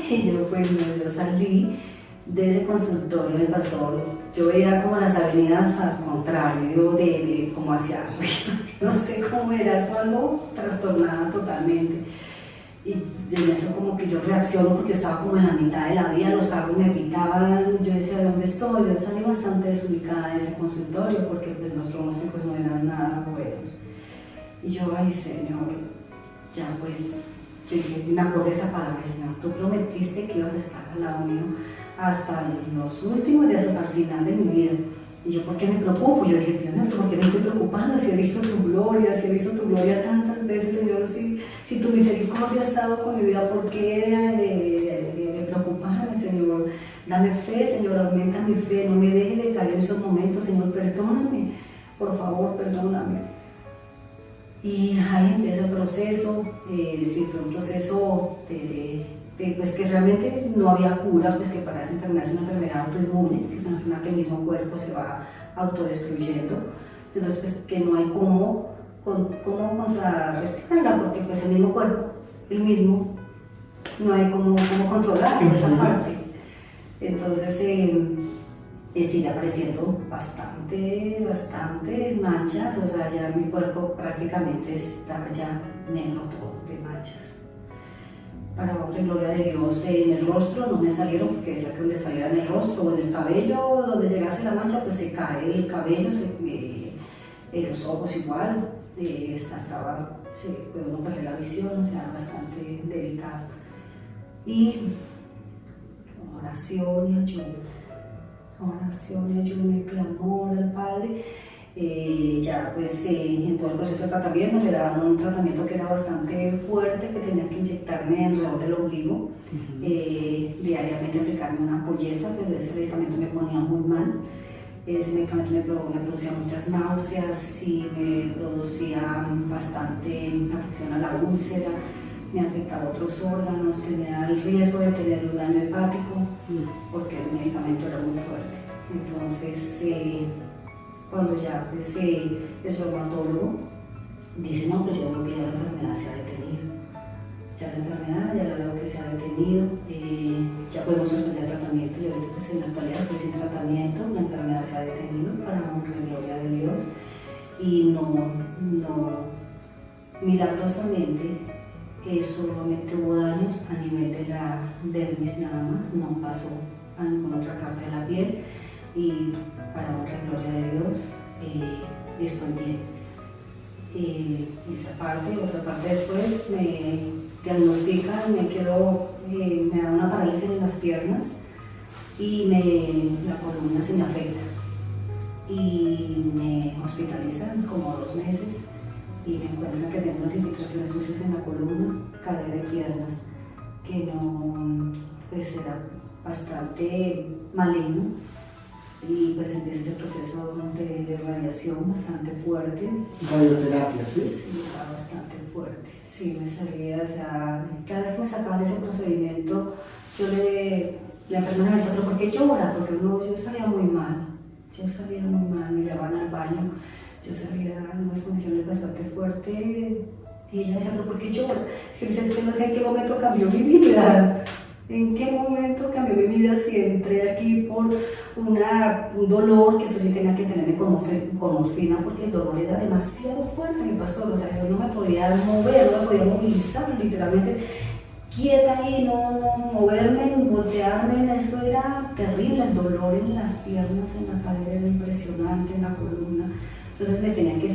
Y yo, pues, yo salí de ese consultorio del pastor, yo veía como las avenidas al contrario, como hacia arriba, no sé cómo era, eso algo trastornada totalmente. Y en eso como que yo reacciono porque yo estaba como en la mitad de la vía, los carros me pitaban, yo decía, ¿dónde estoy? Yo salí bastante desubicada de ese consultorio porque pues los pronósticos no eran nada buenos. Y yo, ay Señor, ya pues, yo dije, me acordé de esa palabra, Señor, tú prometiste que ibas a estar al lado mío hasta los últimos días, hasta el final de mi vida. Y yo, ¿por qué me preocupo? Yo dije, Dios mío, ¿por qué me estoy preocupando? Si he visto tu gloria tantas veces, Señor, si tu misericordia ha estado con mi vida, ¿por qué de preocuparme, Señor? Dame fe, Señor, aumenta mi fe, no me deje de caer en esos momentos, Señor, perdóname, por favor, perdóname. Y ahí empieza el proceso, sí, fue un proceso pues que realmente no había cura, pues que para esa enfermedad es una enfermedad autoinmune, que es una enfermedad que el mismo cuerpo se va autodestruyendo, entonces pues que no hay cómo contrarrestarla, porque pues el mismo cuerpo, el mismo, no hay cómo controlar esa parte. Entonces sigue apareciendo bastante manchas, o sea, ya mi cuerpo prácticamente está ya negro todo de manchas. Para gloria de Dios, en el rostro no me salieron porque decía que donde saliera en el rostro o en el cabello, donde llegase la mancha, pues se cae el cabello, los ojos igual, puede uno perder la visión, o sea, bastante delicado. Y oración y ayuno y clamor al Padre. Ya pues en todo el proceso de tratamiento me daban un tratamiento que era bastante fuerte, que tenía que inyectarme alrededor del ombligo, diariamente aplicarme una ampolleta, pero ese medicamento me ponía muy mal. Ese medicamento me producía muchas náuseas y me producía bastante afección a la úlcera, me afectaba a otros órganos, tenía el riesgo de tener un daño hepático porque el medicamento era muy fuerte. Entonces cuando ya pues, el reumatólogo dice, no, pues yo veo que ya la enfermedad se ha detenido. Ya la enfermedad, ya la veo que se ha detenido, ya podemos suspender el tratamiento. Yo ahorita pues en la actualidad estoy sin tratamiento, la enfermedad se ha detenido para honra y gloria de Dios. Y milagrosamente, solamente hubo daños a nivel de la dermis nada más, no pasó a ninguna otra capa de la piel. Y para honra y gloria de Dios, estoy bien. Esa parte, otra parte después, me diagnostican, me da una parálisis en las piernas y la columna se me afecta. Y me hospitalizan como 2 meses y me encuentran que tengo unas infiltraciones sucias en la columna, cadera y piernas, que no, pues era bastante maligno. Y pues empieza ese proceso de radiación bastante fuerte. Radioterapia, ¿sí? Sí, era bastante fuerte. Sí, me salía, o sea, cada vez que me sacaban de ese procedimiento, la enfermera me decía, ¿pero por qué llora? Porque yo salía muy mal, me llevaban al baño, yo salía en unas condiciones bastante fuertes, y ella me decía, ¿pero por qué llora? Es que no sé en qué momento cambió mi vida. ¿En qué momento cambió mi vida? Siempre aquí por un dolor, que eso sí tenía que tenerme con morfina, porque el dolor era demasiado fuerte, mi pastor. O sea, yo no me podía mover, no me podía movilizar, literalmente quieta ahí, no moverme, voltearme, eso era terrible. El dolor en las piernas, en la cadera era impresionante, en la columna. Entonces me tenía que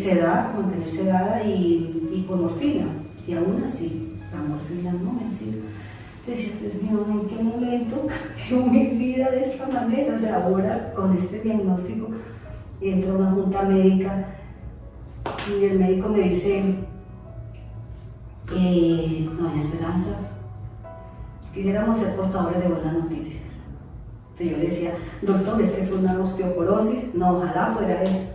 mantener sedada y con morfina, y aún así, la morfina no me hacía. Decía, Dios mío, ¿en qué momento cambió mi vida de esta manera? O sea, ahora con este diagnóstico entro a una junta médica y el médico me dice, doña Esperanza, quisiéramos ser portadores de buenas noticias. Entonces yo le decía, doctor, es que es una osteoporosis, no, ojalá fuera eso,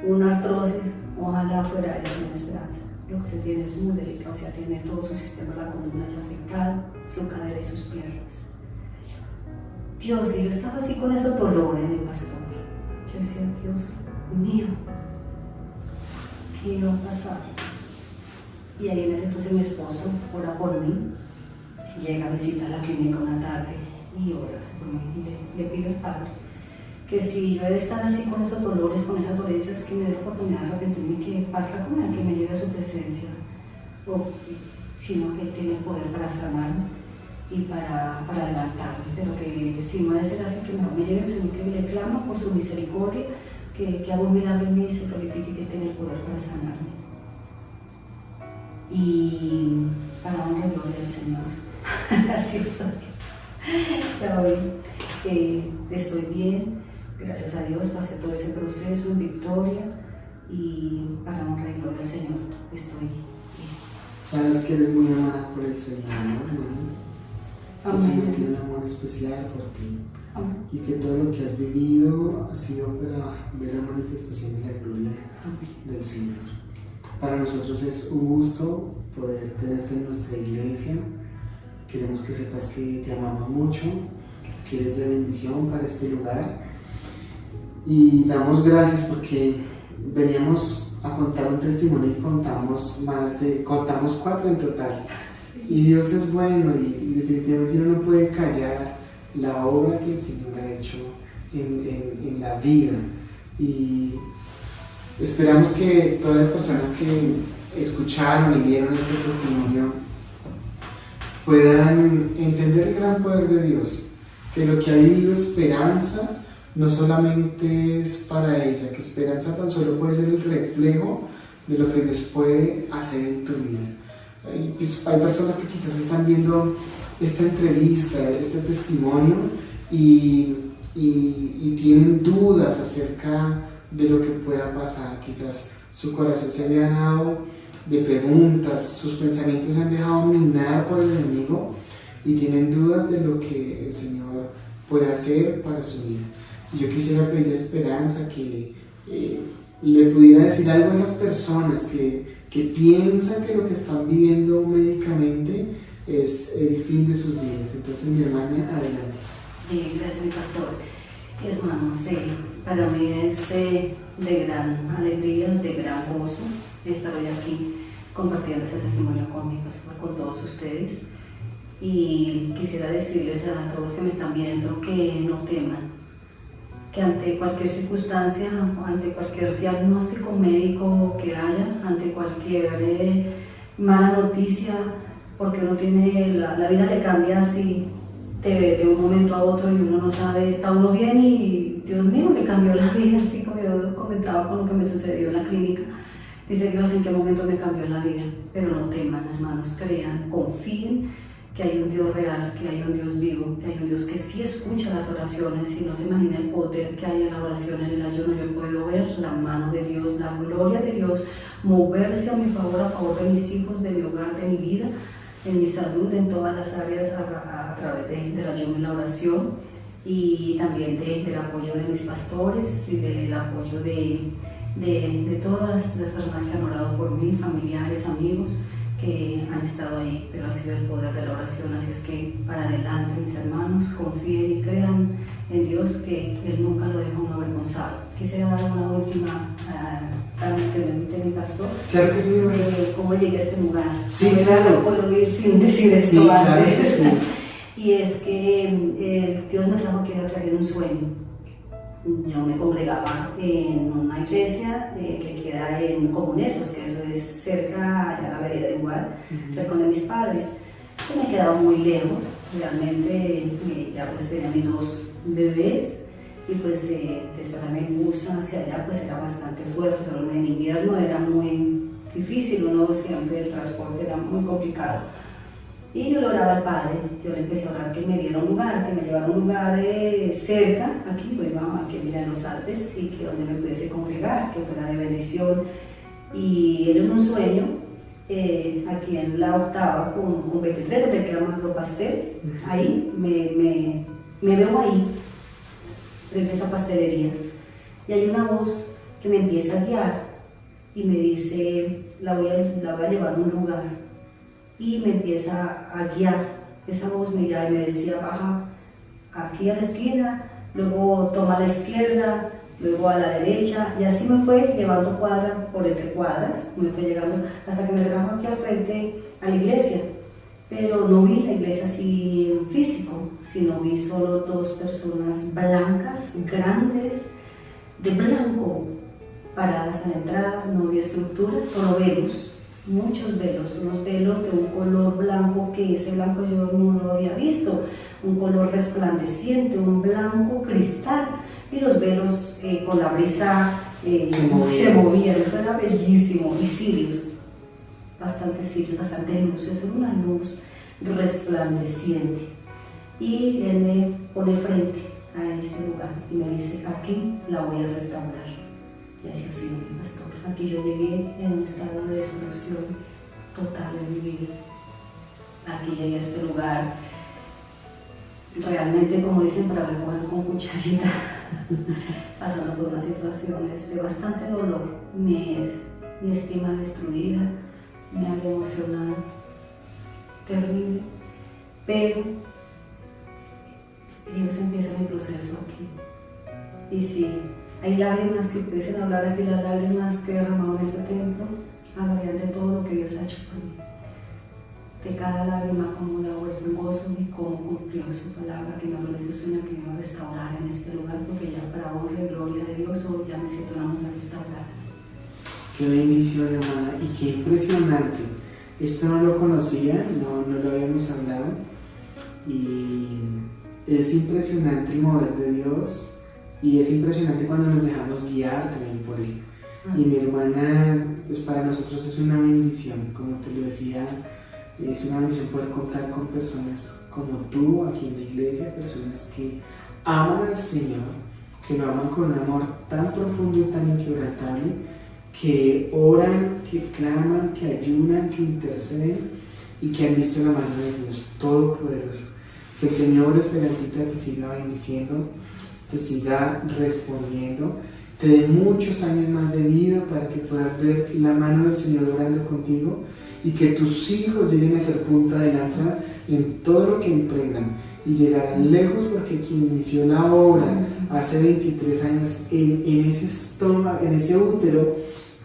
una artrosis, ojalá fuera eso, doña Esperanza. lo que se tiene es muy delicado, o sea, tiene todo su sistema de la columna ya afectado, su cadera y sus piernas. Dios, y yo estaba así con esos dolores, mi pastor. Yo decía, Dios mío, ¿qué va a pasar? Y ahí en ese entonces mi esposo ora por mí, llega a visitar la clínica una tarde y ora por mí y le pido al Padre que si yo he de estar así con esos dolores, con esas dolencias, que me dé la oportunidad de arrepentirme, que parta con Él, que me lleve a su presencia, o sino que Él tiene el poder para sanarme y para levantarme, pero que si no ha de ser así, que mejor me lleve, sino que le clamo por su misericordia, que haga un milagro en mí y se glorifique, que Él tiene el poder para sanarme. Y para honra y gloria del Señor. Así fue. Ya hoy estoy bien, gracias a Dios, pasé todo ese proceso en victoria y para honra y gloria del Señor estoy bien. Sabes que eres muy amada por el Señor, ¿no? El Señor tiene un amor especial por ti. Amén. Y que todo lo que has vivido ha sido para ver la manifestación de la gloria del Señor. Para nosotros es un gusto poder tenerte en nuestra iglesia. Queremos que sepas que te amamos mucho, que eres de bendición para este lugar. Y damos gracias porque veníamos a contar un testimonio y contamos 4 en total. Sí. Y Dios es bueno y definitivamente uno no puede callar la obra que el Señor ha hecho en la vida. Y esperamos que todas las personas que escucharon y vieron este testimonio puedan entender el gran poder de Dios, que lo que ha vivido Esperanza no solamente es para ella, que Esperanza tan solo puede ser el reflejo de lo que Dios puede hacer en tu vida. Hay personas que quizás están viendo esta entrevista, este testimonio y tienen dudas acerca de lo que pueda pasar. Quizás su corazón se haya llenado de preguntas, sus pensamientos se han dejado minar por el enemigo y tienen dudas de lo que el Señor puede hacer para su vida. Y yo quisiera pedir a Esperanza que le pudiera decir algo a esas personas que piensan que lo que están viviendo médicamente es el fin de sus vidas. Entonces, mi hermana, adelante. Gracias, mi pastor. Hermanos, para mí es de gran alegría, de gran gozo estar hoy aquí compartiendo ese testimonio con mi pastor, con todos ustedes. Y quisiera decirles a todos que me están viendo que no teman, que ante cualquier circunstancia, ante cualquier diagnóstico médico que haya, ante cualquier mala noticia, porque uno tiene, la vida le cambia así de un momento a otro y uno no sabe, está uno bien y Dios mío, me cambió la vida, así como yo comentaba con lo que me sucedió en la clínica. Dice Dios, ¿en qué momento me cambió la vida? Pero no teman, hermanos, crean, confíen que hay un Dios real, que hay un Dios vivo, que hay un Dios que sí escucha las oraciones y no se imagina el poder que hay en la oración, en el ayuno. Yo he podido ver la mano de Dios, la gloria de Dios moverse a mi favor, a favor de mis hijos, de mi hogar, de mi vida, en mi salud, en todas las áreas a través del ayuno y la oración, y también del apoyo de mis pastores y del apoyo de todas las personas que han orado por mí, familiares, amigos que han estado ahí, pero ha sido el poder de la oración. Así es que para adelante, mis hermanos, confíen y crean en Dios, que Él nunca lo deja uno avergonzado. Quisiera dar una última, mi pastor. Claro que sí, cómo llegué a este lugar. Sí, claro. No puedo ir sin decir esto sí, antes. claro que sí. Y es que Dios me trajo aquí a través de un sueño. Yo me congregaba en una iglesia que queda en Comuneros, que eso es cerca a la vereda del lugar, cerca de mis padres, que me quedaba muy lejos. Realmente ya pues tenía mis 2 bebés y pues desplazarme en bus hacia allá pues era bastante fuerte, solo en invierno era muy difícil, uno siempre el transporte era muy complicado. Y yo le oraba al Padre, yo le empecé a orar que me diera un lugar, que me llevara a un lugar cerca, aquí, pues vamos, aquí mira en los Alpes, y que donde me pudiese congregar, que fuera de bendición. Y él en un sueño, aquí en la octava, con 23, donde queda Macropastel, ahí me veo ahí, frente a esa pastelería. Y hay una voz que me empieza a guiar, y me dice, la voy a llevar a un lugar, y me empieza a guiar. Esa voz me guiaba y me decía, baja aquí a la esquina, luego toma a la izquierda, luego a la derecha, y así me fue llevando cuadra por entre cuadras, me fue llegando hasta que me trajo aquí al frente a la iglesia. Pero no vi la iglesia así en físico, sino vi solo dos personas blancas, grandes, de blanco, paradas a la entrada. No vi estructura, solo velos, muchos velos, unos velos de un color blanco, que ese blanco yo no lo había visto, un color resplandeciente, un blanco cristal, y los velos con la brisa se movían, eso era bellísimo, y cirios, bastante luces, era una luz resplandeciente. Y él me pone frente a este lugar y me dice, aquí la voy a restaurar. Y así ha sido, mi pastor. Aquí yo llegué en un estado de destrucción total en mi vida. Aquí llegué a este lugar realmente, como dicen, para recoger con cucharita, pasando por unas situaciones de bastante dolor. Mi estima destruida, mi área emocional terrible, pero Dios empieza mi proceso aquí. Y si hay lágrimas, si pudiesen hablar aquí las lágrimas que he derramado en este templo, hablarían de todo lo que Dios ha hecho por mí. De cada lágrima como la vuelve un gozo y cómo cumplió su palabra, que me prometió que me iba a restaurar en este lugar, porque ya para honra y gloria de Dios hoy ya me siento una mujer restaurada. Qué bendición, hermana, y qué impresionante. Esto no lo conocía, no lo habíamos hablado, y es impresionante el mover de Dios, y es impresionante cuando nos dejamos guiar también por Él. Y mi hermana, pues para nosotros es una bendición, como te lo decía, es una bendición poder contar con personas como tú aquí en la iglesia, personas que aman al Señor, que lo aman con un amor tan profundo y tan inquebrantable, que oran, que claman, que ayunan, que interceden y que han visto la mano de Dios Todopoderoso. Que el Señor, Esperancita, te siga bendiciendo, te siga respondiendo, te dé muchos años más de vida para que puedas ver la mano del Señor orando contigo, y que tus hijos lleguen a ser punta de lanza en todo lo que emprendan y llegarán lejos, porque quien inició la obra hace 23 años en ese estómago, en ese útero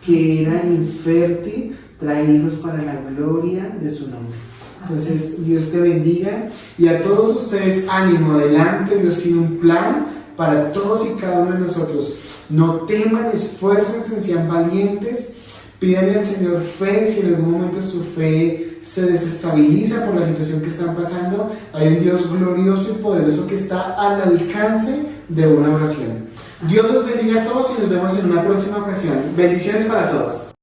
que era infértil, trae hijos para la gloria de su nombre. Entonces, Dios te bendiga, y a todos ustedes, ánimo, adelante. Dios tiene un plan para todos y cada uno de nosotros. No teman, esfuércense, sean valientes, pídanle al Señor fe. Si en algún momento su fe se desestabiliza por la situación que están pasando, hay un Dios glorioso y poderoso que está al alcance de una oración. Dios los bendiga a todos y nos vemos en una próxima ocasión. Bendiciones para todos.